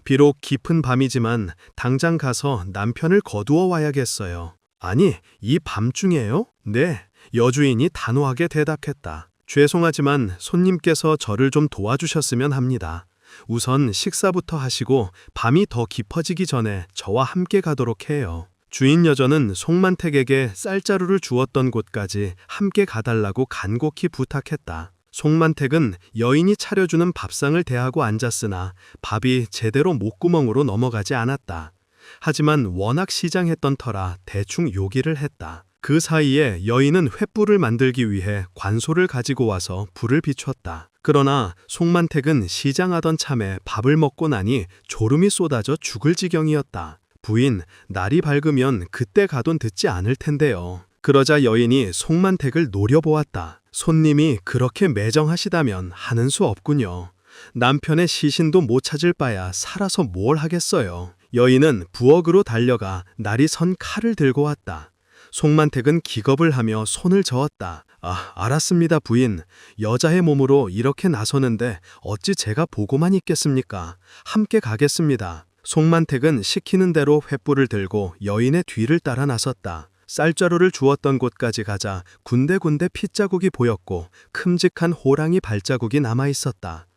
비록 깊은 밤이지만 당장 가서 남편을 거두어 와야겠어요. 아니, 이 밤중에요? 네, 여주인이 단호하게 대답했다. 죄송하지만 손님께서 저를 좀 도와주셨으면 합니다. 우선 식사부터 하시고 밤이 더 깊어지기 전에 저와 함께 가도록 해요. 주인 여자는 송만택에게 쌀자루를 주었던 곳까지 함께 가달라고 간곡히 부탁했다. 송만택은 여인이 차려주는 밥상을 대하고 앉았으나 밥이 제대로 목구멍으로 넘어가지 않았다. 하지만 워낙 시장했던 터라 대충 요기를 했다. 그 사이에 여인은 횃불을 만들기 위해 관소를 가지고 와서 불을 비췄다. 그러나 송만택은 시장하던 참에 밥을 먹고 나니 졸음이 쏟아져 죽을 지경이었다. 부인, 날이 밝으면 그때 가돈 듣지 않을 텐데요. 그러자 여인이 송만택을 노려보았다. 손님이 그렇게 매정하시다면 하는 수 없군요. 남편의 시신도 못 찾을 바야 살아서 뭘 하겠어요. 여인은 부엌으로 달려가 날이 선 칼을 들고 왔다. 송만택은 기겁을 하며 손을 저었다. 아, 알았습니다, 부인. 여자의 몸으로 이렇게 나서는데 어찌 제가 보고만 있겠습니까? 함께 가겠습니다. 송만택은 시키는 대로 횃불을 들고 여인의 뒤를 따라 나섰다. 쌀자루를 주었던 곳까지 가자 군데군데 핏자국이 보였고 큼직한 호랑이 발자국이 남아 있었다.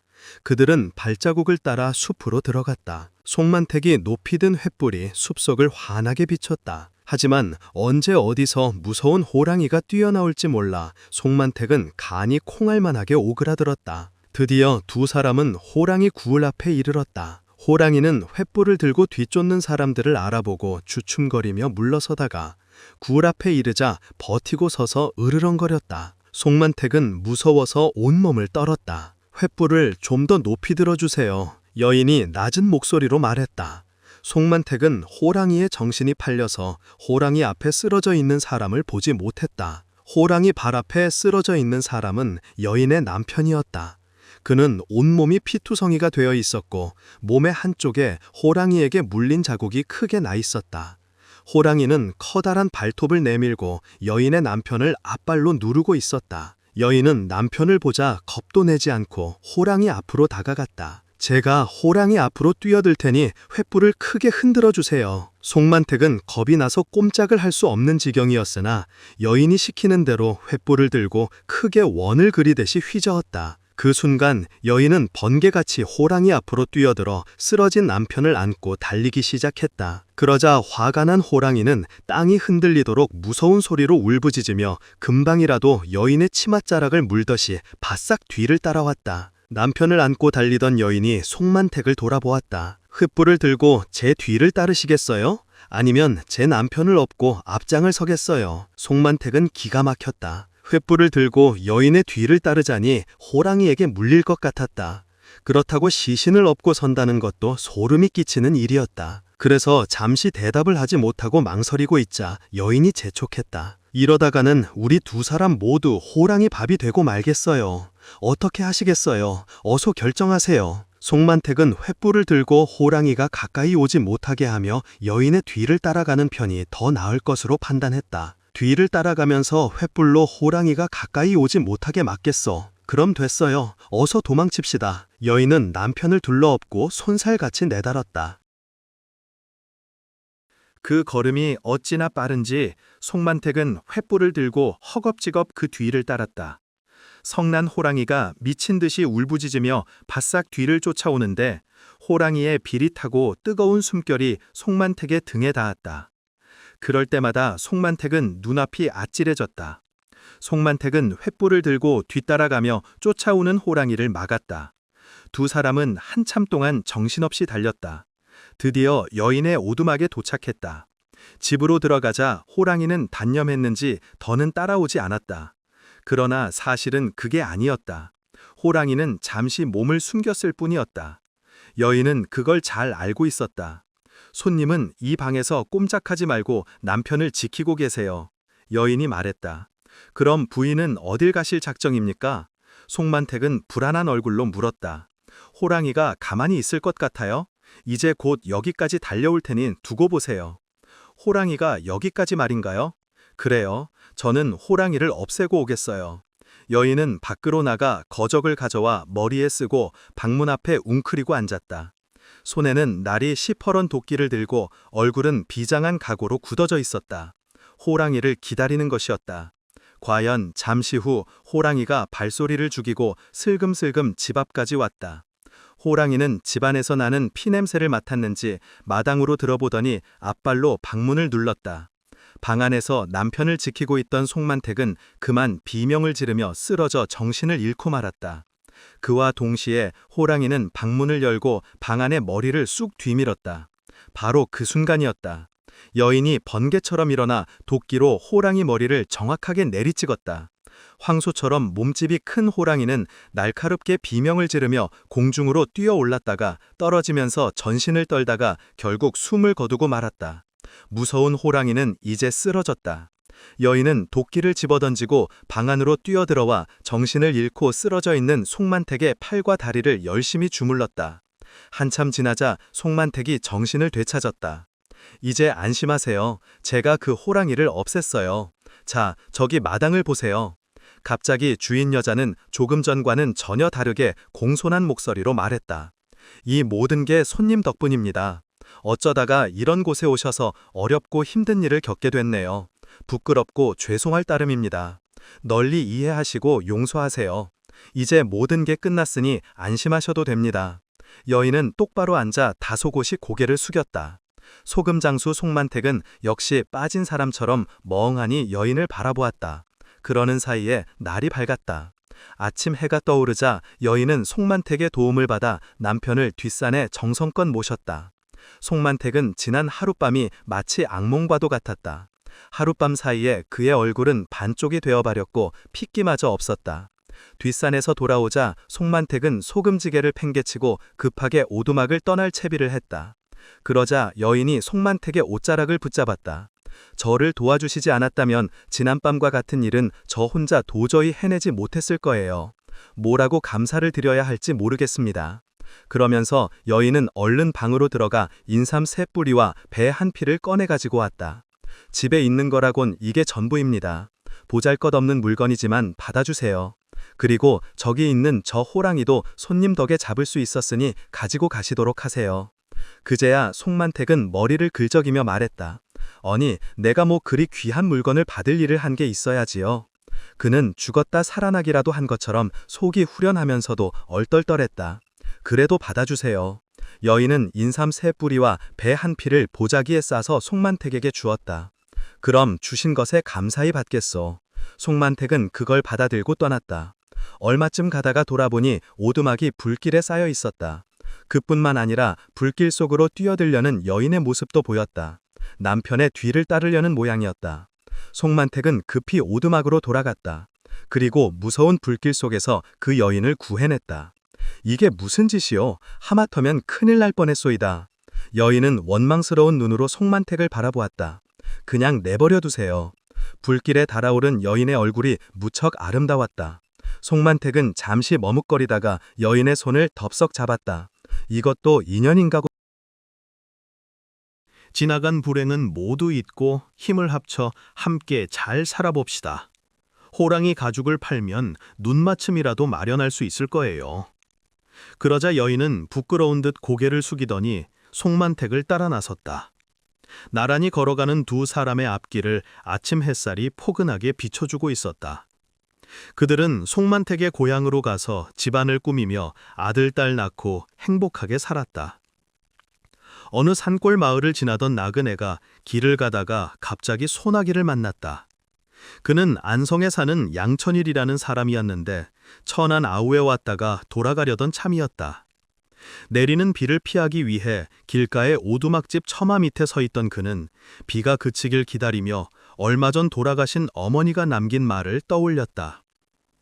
그들은 발자국을 따라 숲으로 들어갔다. 송만택이 높이 든 횃불이 숲속을 환하게 비췄다. 하지만 언제 어디서 무서운 호랑이가 뛰어나올지 몰라 송만택은 간이 콩알만하게 오그라들었다. 드디어 두 사람은 호랑이 구을 앞에 이르렀다. 호랑이는 횃불을 들고 뒤쫓는 사람들을 알아보고 주춤거리며 물러서다가 구을 앞에 이르자 버티고 서서 으르렁거렸다. 송만택은 무서워서 온몸을 떨었다. 횃불을 좀 더 높이 들어주세요. 여인이 낮은 목소리로 말했다. 송만택은 호랑이의 정신이 팔려서 호랑이 앞에 쓰러져 있는 사람을 보지 못했다. 호랑이 발 앞에 쓰러져 있는 사람은 여인의 남편이었다. 그는 온몸이 피투성이가 되어 있었고 몸의 한쪽에 호랑이에게 물린 자국이 크게 나 있었다. 호랑이는 커다란 발톱을 내밀고 여인의 남편을 앞발로 누르고 있었다. 여인은 남편을 보자 겁도 내지 않고 호랑이 앞으로 다가갔다. 제가 호랑이 앞으로 뛰어들 테니 횃불을 크게 흔들어 주세요. 송만택은 겁이 나서 꼼짝을 할 수 없는 지경이었으나 여인이 시키는 대로 횃불을 들고 크게 원을 그리듯이 휘저었다. 그 순간 여인은 번개같이 호랑이 앞으로 뛰어들어 쓰러진 남편을 안고 달리기 시작했다. 그러자 화가 난 호랑이는 땅이 흔들리도록 무서운 소리로 울부짖으며 금방이라도 여인의 치맛자락을 물듯이 바싹 뒤를 따라왔다. 남편을 안고 달리던 여인이 송만택을 돌아보았다. 횃불을 들고 제 뒤를 따르시겠어요? 아니면 제 남편을 업고 앞장을 서겠어요? 송만택은 기가 막혔다. 횃불을 들고 여인의 뒤를 따르자니 호랑이에게 물릴 것 같았다. 그렇다고 시신을 업고 선다는 것도 소름이 끼치는 일이었다. 그래서 잠시 대답을 하지 못하고 망설이고 있자 여인이 재촉했다. 이러다가는 우리 두 사람 모두 호랑이 밥이 되고 말겠어요. 어떻게 하시겠어요? 어서 결정하세요. 송만택은 횃불을 들고 호랑이가 가까이 오지 못하게 하며 여인의 뒤를 따라가는 편이 더 나을 것으로 판단했다. 뒤를 따라가면서 횃불로 호랑이가 가까이 오지 못하게 막겠어. 그럼 됐어요. 어서 도망칩시다. 여인은 남편을 둘러엎고 손살같이 내달았다. 그 걸음이 어찌나 빠른지 송만택은 횃불을 들고 허겁지겁 그 뒤를 따랐다. 성난 호랑이가 미친 듯이 울부짖으며 바싹 뒤를 쫓아오는데 호랑이의 비릿하고 뜨거운 숨결이 송만택의 등에 닿았다. 그럴 때마다 송만택은 눈앞이 아찔해졌다. 송만택은 횃불을 들고 뒤따라가며 쫓아오는 호랑이를 막았다. 두 사람은 한참 동안 정신없이 달렸다. 드디어 여인의 오두막에 도착했다. 집으로 들어가자 호랑이는 단념했는지 더는 따라오지 않았다. 그러나 사실은 그게 아니었다. 호랑이는 잠시 몸을 숨겼을 뿐이었다. 여인은 그걸 잘 알고 있었다. 손님은 이 방에서 꼼짝하지 말고 남편을 지키고 계세요. 여인이 말했다. 그럼 부인은 어딜 가실 작정입니까? 송만택은 불안한 얼굴로 물었다. 호랑이가 가만히 있을 것 같아요? 이제 곧 여기까지 달려올 테니 두고 보세요. 호랑이가 여기까지 말인가요? 그래요. 저는 호랑이를 없애고 오겠어요. 여인은 밖으로 나가 거적을 가져와 머리에 쓰고 방문 앞에 웅크리고 앉았다. 손에는 날이 시퍼런 도끼를 들고 얼굴은 비장한 각오로 굳어져 있었다. 호랑이를 기다리는 것이었다. 과연 잠시 후 호랑이가 발소리를 죽이고 슬금슬금 집 앞까지 왔다. 호랑이는 집안에서 나는 피냄새를 맡았는지 마당으로 들어보더니 앞발로 방문을 눌렀다. 방 안에서 남편을 지키고 있던 송만택은 그만 비명을 지르며 쓰러져 정신을 잃고 말았다. 그와 동시에 호랑이는 방문을 열고 방 안에 머리를 쑥 뒤밀었다. 바로 그 순간이었다. 여인이 번개처럼 일어나 도끼로 호랑이 머리를 정확하게 내리찍었다. 황소처럼 몸집이 큰 호랑이는 날카롭게 비명을 지르며 공중으로 뛰어 올랐다가 떨어지면서 전신을 떨다가 결국 숨을 거두고 말았다. 무서운 호랑이는 이제 쓰러졌다. 여인은 도끼를 집어던지고 방 안으로 뛰어들어와 정신을 잃고 쓰러져 있는 송만택의 팔과 다리를 열심히 주물렀다. 한참 지나자 송만택이 정신을 되찾았다. 이제 안심하세요. 제가 그 호랑이를 없앴어요. 자, 저기 마당을 보세요. 갑자기 주인 여자는 조금 전과는 전혀 다르게 공손한 목소리로 말했다. 이 모든 게 손님 덕분입니다. 어쩌다가 이런 곳에 오셔서 어렵고 힘든 일을 겪게 됐네요. 부끄럽고 죄송할 따름입니다. 널리 이해하시고 용서하세요. 이제 모든 게 끝났으니 안심하셔도 됩니다. 여인은 똑바로 앉아 다소곳이 고개를 숙였다. 소금장수 송만택은 역시 빠진 사람처럼 멍하니 여인을 바라보았다. 그러는 사이에 날이 밝았다. 아침 해가 떠오르자 여인은 송만택의 도움을 받아 남편을 뒷산에 정성껏 모셨다. 송만택은 지난 하룻밤이 마치 악몽과도 같았다. 하룻밤 사이에 그의 얼굴은 반쪽이 되어버렸고 핏기마저 없었다. 뒷산에서 돌아오자 송만택은 소금지게를 팽개치고 급하게 오두막을 떠날 채비를 했다. 그러자 여인이 송만택의 옷자락을 붙잡았다. 저를 도와주시지 않았다면 지난밤과 같은 일은 저 혼자 도저히 해내지 못했을 거예요. 뭐라고 감사를 드려야 할지 모르겠습니다. 그러면서 여인은 얼른 방으로 들어가 인삼 3뿌리와 배 한 피를 꺼내 가지고 왔다. 집에 있는 거라곤 이게 전부입니다. 보잘것없는 물건이지만 받아주세요. 그리고 저기 있는 저 호랑이도 손님 덕에 잡을 수 있었으니 가지고 가시도록 하세요. 그제야 송만택은 머리를 긁적이며 말했다. 아니, 내가 뭐 그리 귀한 물건을 받을 일을 한 게 있어야지요. 그는 죽었다 살아나기라도 한 것처럼 속이 후련하면서도 얼떨떨했다. 그래도 받아주세요. 여인은 인삼 3뿌리와 배 한 피를 보자기에 싸서 송만택에게 주었다. 그럼 주신 것에 감사히 받겠소. 송만택은 그걸 받아들고 떠났다. 얼마쯤 가다가 돌아보니 오두막이 불길에 쌓여 있었다. 그뿐만 아니라 불길 속으로 뛰어들려는 여인의 모습도 보였다. 남편의 뒤를 따르려는 모양이었다. 송만택은 급히 오두막으로 돌아갔다. 그리고 무서운 불길 속에서 그 여인을 구해냈다. 이게 무슨 짓이요? 하마터면 큰일 날 뻔했소이다. 여인은 원망스러운 눈으로 송만택을 바라보았다. 그냥 내버려 두세요. 불길에 달아오른 여인의 얼굴이 무척 아름다웠다. 송만택은 잠시 머뭇거리다가 여인의 손을 덥석 잡았다. 이것도 인연인가? 지나간 불행은 모두 잊고 힘을 합쳐 함께 잘 살아봅시다. 호랑이 가죽을 팔면 눈맞춤이라도 마련할 수 있을 거예요. 그러자 여인은 부끄러운 듯 고개를 숙이더니 송만택을 따라 나섰다. 나란히 걸어가는 두 사람의 앞길을 아침 햇살이 포근하게 비춰주고 있었다. 그들은 송만택의 고향으로 가서 집안을 꾸미며 아들, 딸 낳고 행복하게 살았다. 어느 산골 마을을 지나던 나그네가 길을 가다가 갑자기 소나기를 만났다. 그는 안성에 사는 양천일이라는 사람이었는데 천안 아우에 왔다가 돌아가려던 참이었다. 내리는 비를 피하기 위해 길가의 오두막집 처마 밑에 서 있던 그는 비가 그치길 기다리며 얼마 전 돌아가신 어머니가 남긴 말을 떠올렸다.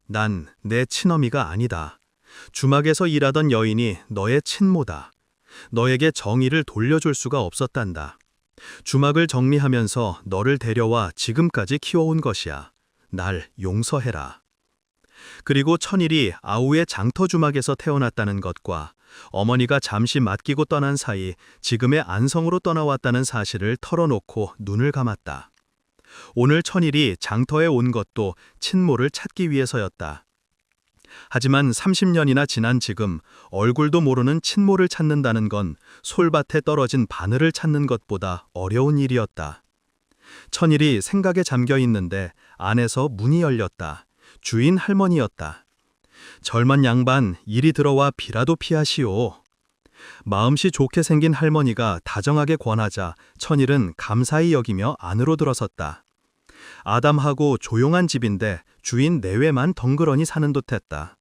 난 내 친어미가 아니다. 주막에서 일하던 여인이 너의 친모다. 너에게 정의를 돌려줄 수가 없었단다. 주막을 정리하면서 너를 데려와 지금까지 키워온 것이야. 날 용서해라. 그리고 천일이 아우의 장터 주막에서 태어났다는 것과 어머니가 잠시 맡기고 떠난 사이 지금의 안성으로 떠나왔다는 사실을 털어놓고 눈을 감았다. 오늘 천일이 장터에 온 것도 친모를 찾기 위해서였다. 하지만 30년이나 지난 지금 얼굴도 모르는 친모를 찾는다는 건 솔밭에 떨어진 바늘을 찾는 것보다 어려운 일이었다. 천일이 생각에 잠겨 있는데 안에서 문이 열렸다. 주인 할머니였다. 젊은 양반, 이리 들어와 비라도 피하시오. 마음씨 좋게 생긴 할머니가 다정하게 권하자 천일은 감사히 여기며 안으로 들어섰다. 아담하고 조용한 집인데 주인 내외만 덩그러니 사는 듯했다.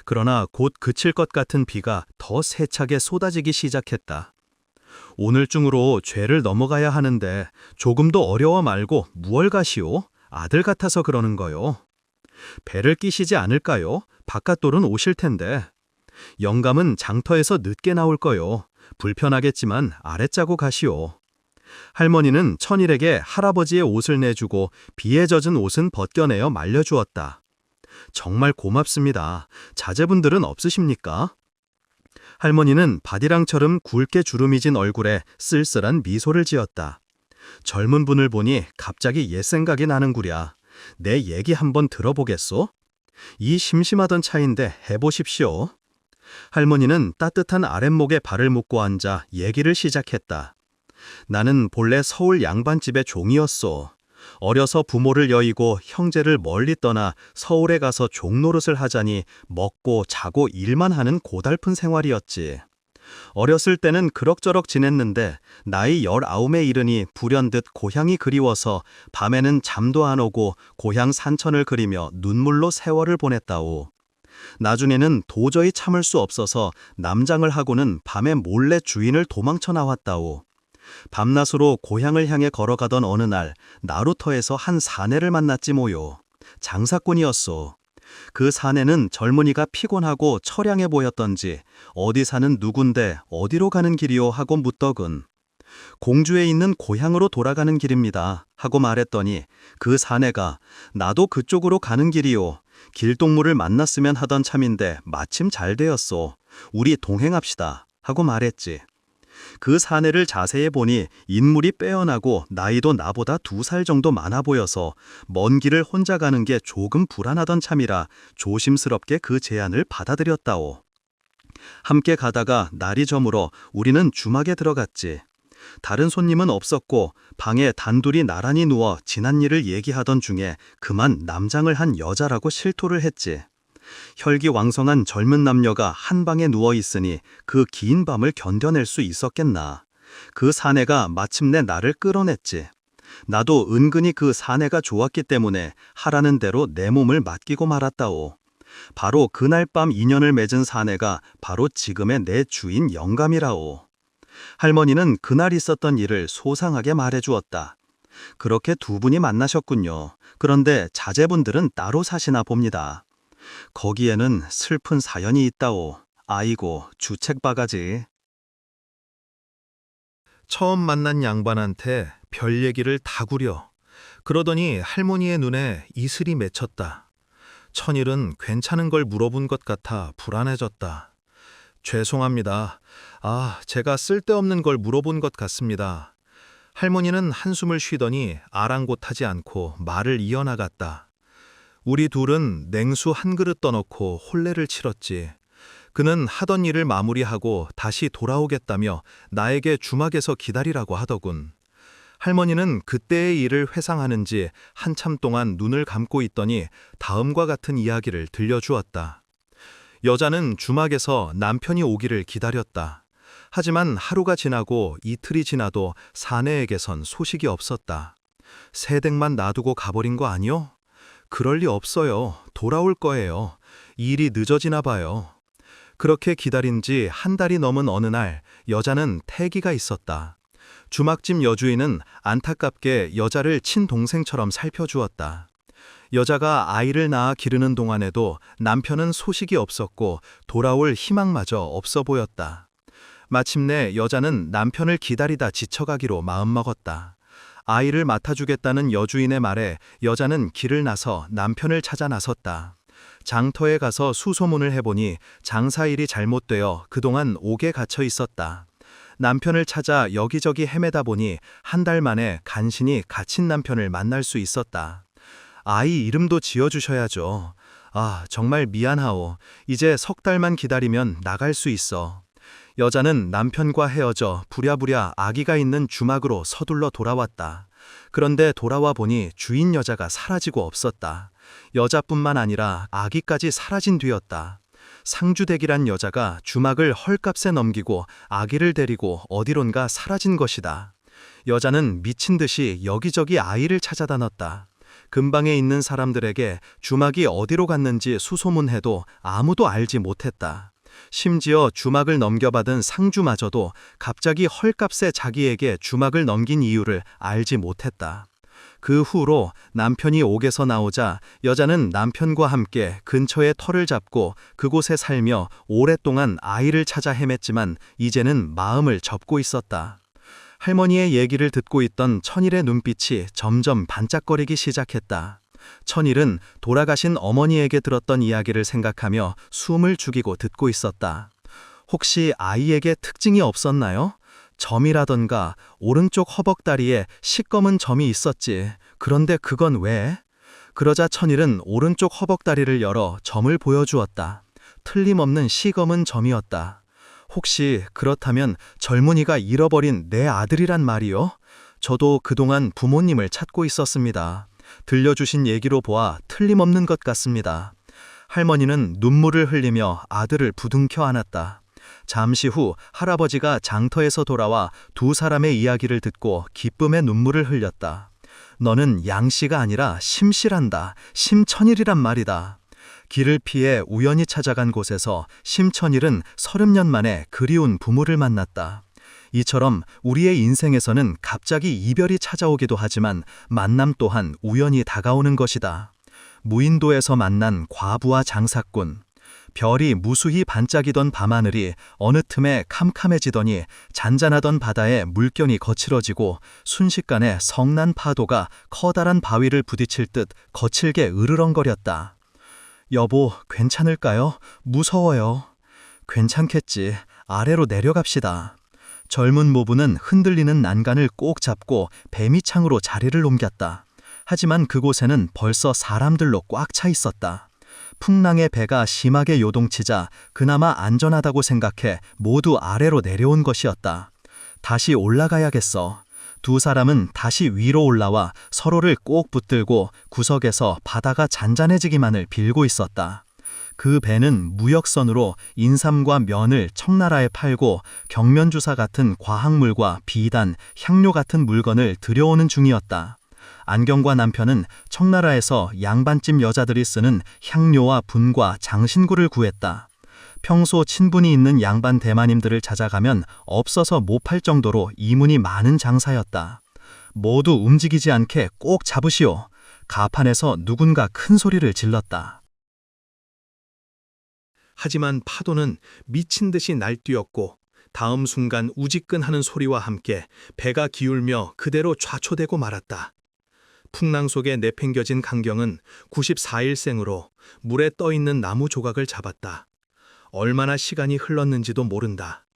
그러나 곧 그칠 것 같은 비가 더 세차게 쏟아지기 시작했다. 오늘 중으로 죄를 넘어가야 하는데 조금도 어려워 말고 무얼 가시오? 아들 같아서 그러는 거요. 배를 끼시지 않을까요? 바깥돌은 오실 텐데. 영감은 장터에서 늦게 나올 거요. 불편하겠지만 아래짜고 가시오. 할머니는 천일에게 할아버지의 옷을 내주고 비에 젖은 옷은 벗겨내어 말려주었다. 정말 고맙습니다. 자제분들은 없으십니까? 할머니는 바디랑처럼 굵게 주름이 진 얼굴에 쓸쓸한 미소를 지었다. 젊은 분을 보니 갑자기 옛 생각이 나는구랴. 내 얘기 한번 들어보겠소? 이 심심하던 차인데 해보십시오. 할머니는 따뜻한 아랫목에 발을 묶고 앉아 얘기를 시작했다. 나는 본래 서울 양반집의 종이었소. 어려서 부모를 여의고 형제를 멀리 떠나 서울에 가서 종노릇을 하자니 먹고 자고 일만 하는 고달픈 생활이었지. 어렸을 때는 그럭저럭 지냈는데 나이 19에 이르니 불현듯 고향이 그리워서 밤에는 잠도 안 오고 고향 산천을 그리며 눈물로 세월을 보냈다오. 나중에는 도저히 참을 수 없어서 남장을 하고는 밤에 몰래 주인을 도망쳐 나왔다오. 밤낮으로 고향을 향해 걸어가던 어느 날 나루터에서 한 사내를 만났지 뭐요. 장사꾼이었소. 그 사내는 젊은이가 피곤하고 처량해 보였던지 어디 사는 누군데 어디로 가는 길이요 하고 묻더군. 공주에 있는 고향으로 돌아가는 길입니다 하고 말했더니 그 사내가 나도 그쪽으로 가는 길이요. 길동무를 만났으면 하던 참인데 마침 잘 되었소. 우리 동행합시다 하고 말했지. 그 사내를 자세히 보니 인물이 빼어나고 나이도 나보다 2살 정도 많아 보여서 먼 길을 혼자 가는 게 조금 불안하던 참이라 조심스럽게 그 제안을 받아들였다오. 함께 가다가 날이 저물어 우리는 주막에 들어갔지. 다른 손님은 없었고 방에 단둘이 나란히 누워 지난 일을 얘기하던 중에 그만 남장을 한 여자라고 실토를 했지. 혈기왕성한 젊은 남녀가 한 방에 누워 있으니 그 긴 밤을 견뎌낼 수 있었겠나. 그 사내가 마침내 나를 끌어냈지. 나도 은근히 그 사내가 좋았기 때문에 하라는 대로 내 몸을 맡기고 말았다오. 바로 그날 밤 인연을 맺은 사내가 바로 지금의 내 주인 영감이라오. 할머니는 그날 있었던 일을 소상하게 말해주었다. 그렇게 두 분이 만나셨군요. 그런데 자제분들은 따로 사시나 봅니다. 거기에는 슬픈 사연이 있다오. 아이고, 주책바가지. 처음 만난 양반한테 별 얘기를 다 구려. 그러더니 할머니의 눈에 이슬이 맺혔다. 천일은 괜찮은 걸 물어본 것 같아 불안해졌다. 죄송합니다. 제가 쓸데없는 걸 물어본 것 같습니다. 할머니는 한숨을 쉬더니 아랑곳하지 않고 말을 이어나갔다. 우리 둘은 냉수 한 그릇 떠놓고 혼례를 치렀지. 그는 하던 일을 마무리하고 다시 돌아오겠다며 나에게 주막에서 기다리라고 하더군. 할머니는 그때의 일을 회상하는지 한참 동안 눈을 감고 있더니 다음과 같은 이야기를 들려주었다. 여자는 주막에서 남편이 오기를 기다렸다. 하지만 하루가 지나고 이틀이 지나도 사내에게선 소식이 없었다. 새댁만 놔두고 가버린 거 아니요? 그럴 리 없어요. 돌아올 거예요. 일이 늦어지나 봐요. 그렇게 기다린 지 한 달이 넘은 어느 날 여자는 태기가 있었다. 주막집 여주인은 안타깝게 여자를 친동생처럼 살펴주었다. 여자가 아이를 낳아 기르는 동안에도 남편은 소식이 없었고 돌아올 희망마저 없어 보였다. 마침내 여자는 남편을 기다리다 지쳐가기로 마음먹었다. 아이를 맡아주겠다는 여주인의 말에 여자는 길을 나서 남편을 찾아 나섰다. 장터에 가서 수소문을 해보니 장사일이 잘못되어 그동안 옥에 갇혀 있었다. 남편을 찾아 여기저기 헤매다 보니 한 달 만에 간신히 갇힌 남편을 만날 수 있었다. 아이 이름도 지어주셔야죠. 정말 미안하오. 이제 석 달만 기다리면 나갈 수 있어. 여자는 남편과 헤어져 부랴부랴 아기가 있는 주막으로 서둘러 돌아왔다. 그런데 돌아와 보니 주인 여자가 사라지고 없었다. 여자뿐만 아니라 아기까지 사라진 뒤였다. 상주댁이란 여자가 주막을 헐값에 넘기고 아기를 데리고 어디론가 사라진 것이다. 여자는 미친 듯이 여기저기 아이를 찾아다녔다. 근방에 있는 사람들에게 주막이 어디로 갔는지 수소문해도 아무도 알지 못했다. 심지어 주막을 넘겨받은 상주마저도 갑자기 헐값에 자기에게 주막을 넘긴 이유를 알지 못했다. 그 후로 남편이 옥에서 나오자 여자는 남편과 함께 근처의 터를 잡고 그곳에 살며 오랫동안 아이를 찾아 헤맸지만 이제는 마음을 접고 있었다. 할머니의 얘기를 듣고 있던 천일의 눈빛이 점점 반짝거리기 시작했다. 천일은 돌아가신 어머니에게 들었던 이야기를 생각하며 숨을 죽이고 듣고 있었다. 혹시 아이에게 특징이 없었나요? 점이라던가 오른쪽 허벅다리에 시꺼먼 점이 있었지. 그런데 그건 왜? 그러자 천일은 오른쪽 허벅다리를 열어 점을 보여주었다. 틀림없는 시검은 점이었다. 혹시 그렇다면 젊은이가 잃어버린 내 아들이란 말이요? 저도 그동안 부모님을 찾고 있었습니다. 들려주신 얘기로 보아 틀림없는 것 같습니다. 할머니는 눈물을 흘리며 아들을 부둥켜 안았다. 잠시 후 할아버지가 장터에서 돌아와 두 사람의 이야기를 듣고 기쁨의 눈물을 흘렸다. 너는 양씨가 아니라 심씨란다. 심천일이란 말이다. 길을 피해 우연히 찾아간 곳에서 심천일은 30년 만에 그리운 부모를 만났다. 이처럼 우리의 인생에서는 갑자기 이별이 찾아오기도 하지만 만남 또한 우연히 다가오는 것이다. 무인도에서 만난 과부와 장사꾼. 별이 무수히 반짝이던 밤하늘이 어느 틈에 캄캄해지더니 잔잔하던 바다에 물결이 거칠어지고 순식간에 성난 파도가 커다란 바위를 부딪힐 듯 거칠게 으르렁거렸다. 여보, 괜찮을까요? 무서워요. 괜찮겠지. 아래로 내려갑시다. 젊은 모부는 흔들리는 난간을 꼭 잡고 배미창으로 자리를 옮겼다. 하지만 그곳에는 벌써 사람들로 꽉 차 있었다. 풍랑의 배가 심하게 요동치자 그나마 안전하다고 생각해 모두 아래로 내려온 것이었다. 다시 올라가야겠어. 두 사람은 다시 위로 올라와 서로를 꼭 붙들고 구석에서 바다가 잔잔해지기만을 빌고 있었다. 그 배는 무역선으로 인삼과 면을 청나라에 팔고 경면주사 같은 과학물과 비단, 향료 같은 물건을 들여오는 중이었다. 안경과 남편은 청나라에서 양반집 여자들이 쓰는 향료와 분과 장신구를 구했다. 평소 친분이 있는 양반 대마님들을 찾아가면 없어서 못 팔 정도로 이문이 많은 장사였다. 모두 움직이지 않게 꼭 잡으시오. 가판에서 누군가 큰 소리를 질렀다. 하지만 파도는 미친 듯이 날뛰었고 다음 순간 우지끈하는 소리와 함께 배가 기울며 그대로 좌초되고 말았다. 풍랑 속에 내팽겨진 강경은 94일생으로 물에 떠있는 나무 조각을 잡았다. 얼마나 시간이 흘렀는지도 모른다.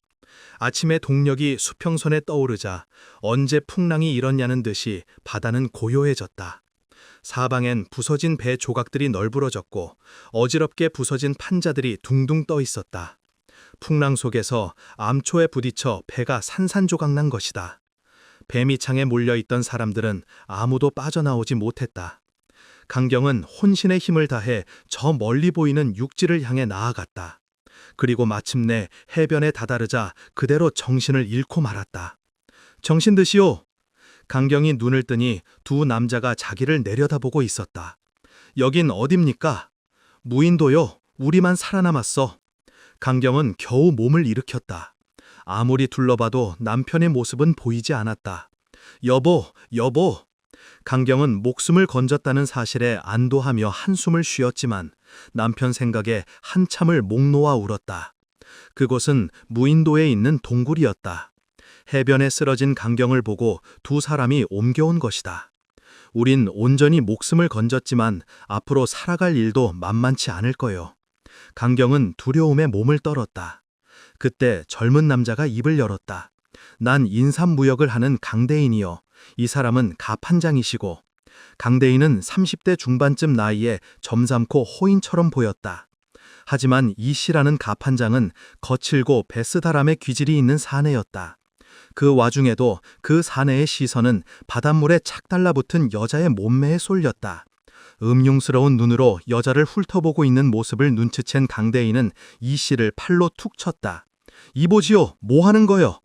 아침에 동력이 수평선에 떠오르자 언제 풍랑이 일었냐는 듯이 바다는 고요해졌다. 사방엔 부서진 배 조각들이 널브러졌고 어지럽게 부서진 판자들이 둥둥 떠 있었다. 풍랑 속에서 암초에 부딪혀 배가 산산조각난 것이다. 배미창에 몰려있던 사람들은 아무도 빠져나오지 못했다. 강경은 혼신의 힘을 다해 저 멀리 보이는 육지를 향해 나아갔다. 그리고 마침내 해변에 다다르자 그대로 정신을 잃고 말았다. 정신 드시오. 강경이 눈을 뜨니 두 남자가 자기를 내려다보고 있었다. 여긴 어딥니까? 무인도요. 우리만 살아남았어. 강경은 겨우 몸을 일으켰다. 아무리 둘러봐도 남편의 모습은 보이지 않았다. 여보, 여보. 강경은 목숨을 건졌다는 사실에 안도하며 한숨을 쉬었지만 남편 생각에 한참을 목 놓아 울었다. 그곳은 무인도에 있는 동굴이었다. 해변에 쓰러진 강경을 보고 두 사람이 옮겨온 것이다. 우린 온전히 목숨을 건졌지만 앞으로 살아갈 일도 만만치 않을 거요. 강경은 두려움에 몸을 떨었다. 그때 젊은 남자가 입을 열었다. 난 인삼무역을 하는 강대인이요. 이 사람은 가판장이시고. 강대인은 30대 중반쯤 나이에 점삼고 호인처럼 보였다. 하지만 이 씨라는 가판장은 거칠고 베스다람의 귀질이 있는 사내였다. 그 와중에도 그 사내의 시선은 바닷물에 착 달라붙은 여자의 몸매에 쏠렸다. 음흉스러운 눈으로 여자를 훑어보고 있는 모습을 눈치챈 강대인은 이 씨를 팔로 툭 쳤다. 이보지요, 뭐 하는 거요?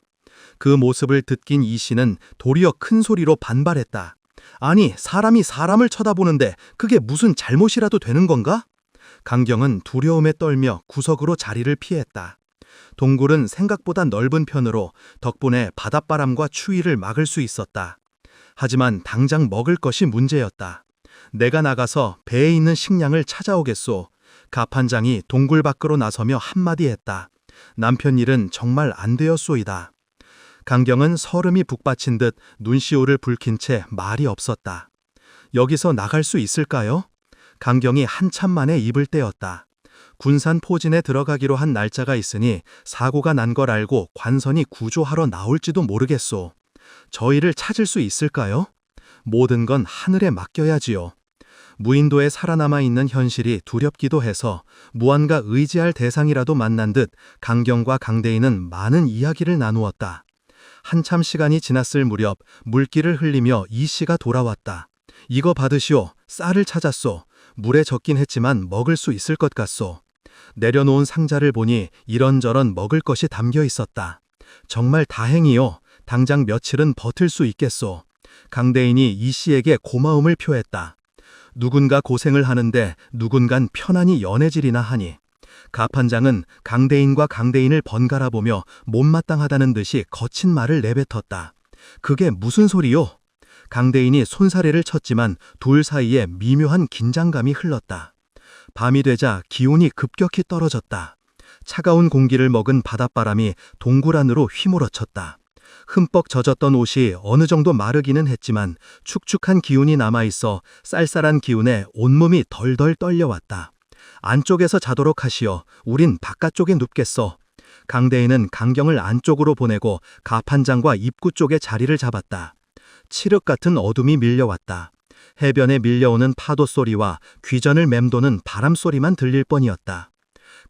그 모습을 듣긴 이 씨는 도리어 큰 소리로 반발했다. 아니, 사람이 사람을 쳐다보는데 그게 무슨 잘못이라도 되는 건가? 강경은 두려움에 떨며 구석으로 자리를 피했다. 동굴은 생각보다 넓은 편으로 덕분에 바닷바람과 추위를 막을 수 있었다. 하지만 당장 먹을 것이 문제였다. 내가 나가서 배에 있는 식량을 찾아오겠소. 가판장이 동굴 밖으로 나서며 한마디 했다. 남편 일은 정말 안 되었소이다. 강경은 설음이 북받친 듯 눈시울을 붉힌 채 말이 없었다. 여기서 나갈 수 있을까요? 강경이 한참 만에 입을 떼었다. 군산 포진에 들어가기로 한 날짜가 있으니 사고가 난 걸 알고 관선이 구조하러 나올지도 모르겠소. 저희를 찾을 수 있을까요? 모든 건 하늘에 맡겨야지요. 무인도에 살아남아 있는 현실이 두렵기도 해서 무언가 의지할 대상이라도 만난 듯 강경과 강대인은 많은 이야기를 나누었다. 한참 시간이 지났을 무렵 물기를 흘리며 이 씨가 돌아왔다. 이거 받으시오. 쌀을 찾았소. 물에 젖긴 했지만 먹을 수 있을 것 같소. 내려놓은 상자를 보니 이런저런 먹을 것이 담겨 있었다. 정말 다행이요. 당장 며칠은 버틸 수 있겠소. 강대인이 이 씨에게 고마움을 표했다. 누군가 고생을 하는데 누군간 편안히 연애질이나 하니. 가판장은 강대인과 강대인을 번갈아 보며 못마땅하다는 듯이 거친 말을 내뱉었다. 그게 무슨 소리요? 강대인이 손사래를 쳤지만 둘 사이에 미묘한 긴장감이 흘렀다. 밤이 되자 기온이 급격히 떨어졌다. 차가운 공기를 먹은 바닷바람이 동굴 안으로 휘몰아쳤다. 흠뻑 젖었던 옷이 어느 정도 마르기는 했지만 축축한 기운이 남아있어 쌀쌀한 기운에 온몸이 덜덜 떨려왔다. 안쪽에서 자도록 하시오. 우린 바깥쪽에 눕겠어. 강대인은 강경을 안쪽으로 보내고 가판장과 입구 쪽에 자리를 잡았다. 칠흑 같은 어둠이 밀려왔다. 해변에 밀려오는 파도 소리와 귀전을 맴도는 바람 소리만 들릴 뻔이었다.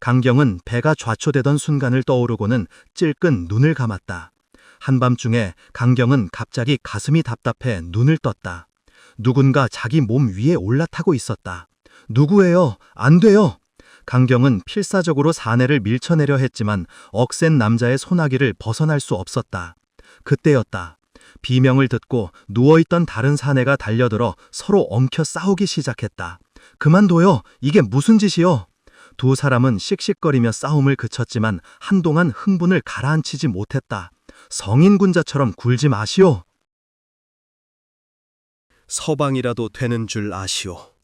강경은 배가 좌초되던 순간을 떠오르고는 찔끔 눈을 감았다. 한밤중에 강경은 갑자기 가슴이 답답해 눈을 떴다. 누군가 자기 몸 위에 올라타고 있었다. 누구예요? 안 돼요. 강경은 필사적으로 사내를 밀쳐내려 했지만 억센 남자의 소나기를 벗어날 수 없었다. 그때였다. 비명을 듣고 누워있던 다른 사내가 달려들어 서로 엉켜 싸우기 시작했다. 그만둬요. 이게 무슨 짓이요? 두 사람은 씩씩거리며 싸움을 그쳤지만 한동안 흥분을 가라앉히지 못했다. 성인군자처럼 굴지 마시오. 서방이라도 되는 줄 아시오.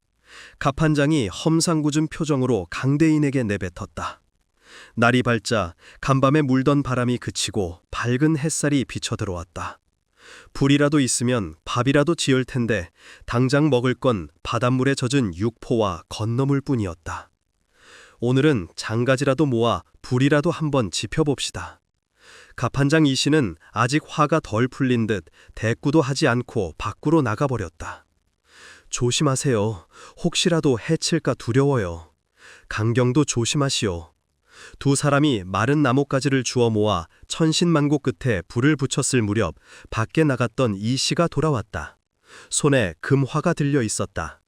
가판장이 험상궂은 표정으로 강대인에게 내뱉었다. 날이 밝자 간밤에 물던 바람이 그치고 밝은 햇살이 비쳐 들어왔다. 불이라도 있으면 밥이라도 지을 텐데 당장 먹을 건 바닷물에 젖은 육포와 건너물 뿐이었다. 오늘은 장가지라도 모아 불이라도 한번 지펴봅시다. 가판장 이 씨는 아직 화가 덜 풀린 듯 대꾸도 하지 않고 밖으로 나가버렸다. 조심하세요. 혹시라도 해칠까 두려워요. 강경도 조심하시오. 두 사람이 마른 나뭇가지를 주워 모아 천신만고 끝에 불을 붙였을 무렵 밖에 나갔던 이 씨가 돌아왔다. 손에 금화가 들려 있었다.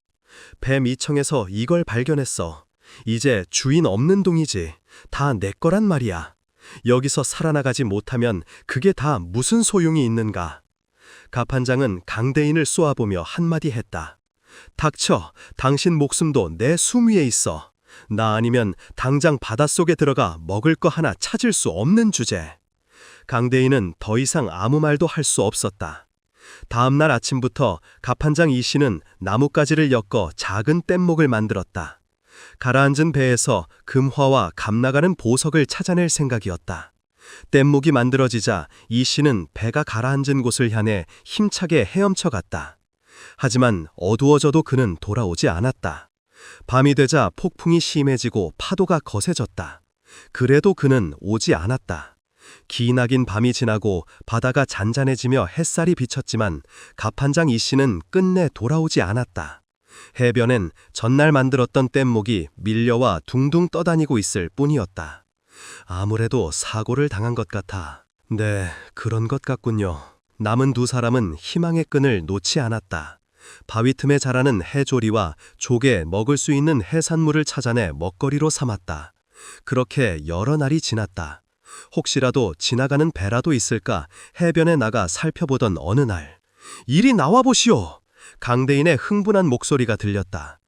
배 밑청에서 이걸 발견했어. 이제 주인 없는 동이지. 다 내 거란 말이야. 여기서 살아나가지 못하면 그게 다 무슨 소용이 있는가. 가판장은 강대인을 쏘아보며 한마디 했다. 닥쳐. 당신 목숨도 내 숨 위에 있어. 나 아니면 당장 바닷속에 들어가 먹을 거 하나 찾을 수 없는 주제. 강대인은 더 이상 아무 말도 할 수 없었다. 다음 날 아침부터 가판장 이 씨는 나뭇가지를 엮어 작은 뗏목을 만들었다. 가라앉은 배에서 금화와 감나가는 보석을 찾아낼 생각이었다. 뗏목이 만들어지자 이 씨는 배가 가라앉은 곳을 향해 힘차게 헤엄쳐 갔다. 하지만 어두워져도 그는 돌아오지 않았다. 밤이 되자 폭풍이 심해지고 파도가 거세졌다. 그래도 그는 오지 않았다. 기나긴 밤이 지나고 바다가 잔잔해지며 햇살이 비쳤지만 가판장 이 씨는 끝내 돌아오지 않았다. 해변엔 전날 만들었던 뗏목이 밀려와 둥둥 떠다니고 있을 뿐이었다. 아무래도 사고를 당한 것 같아. 네, 그런 것 같군요. 남은 두 사람은 희망의 끈을 놓지 않았다. 바위 틈에 자라는 해조리와 조개, 먹을 수 있는 해산물을 찾아내 먹거리로 삼았다. 그렇게 여러 날이 지났다. 혹시라도 지나가는 배라도 있을까 해변에 나가 살펴보던 어느 날, 이리 나와보시오! 강대인의 흥분한 목소리가 들렸다.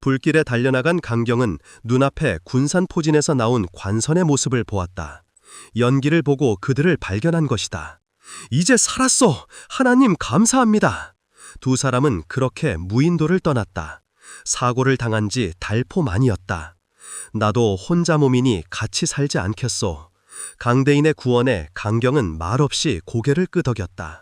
불길에 달려나간 강경은 눈앞에 군산포진에서 나온 관선의 모습을 보았다. 연기를 보고 그들을 발견한 것이다. 이제 살았어! 하나님 감사합니다! 두 사람은 그렇게 무인도를 떠났다. 사고를 당한 지 달포 만이었다. 나도 혼자 몸이니 같이 살지 않겠소. 강대인의 구원에 강경은 말없이 고개를 끄덕였다.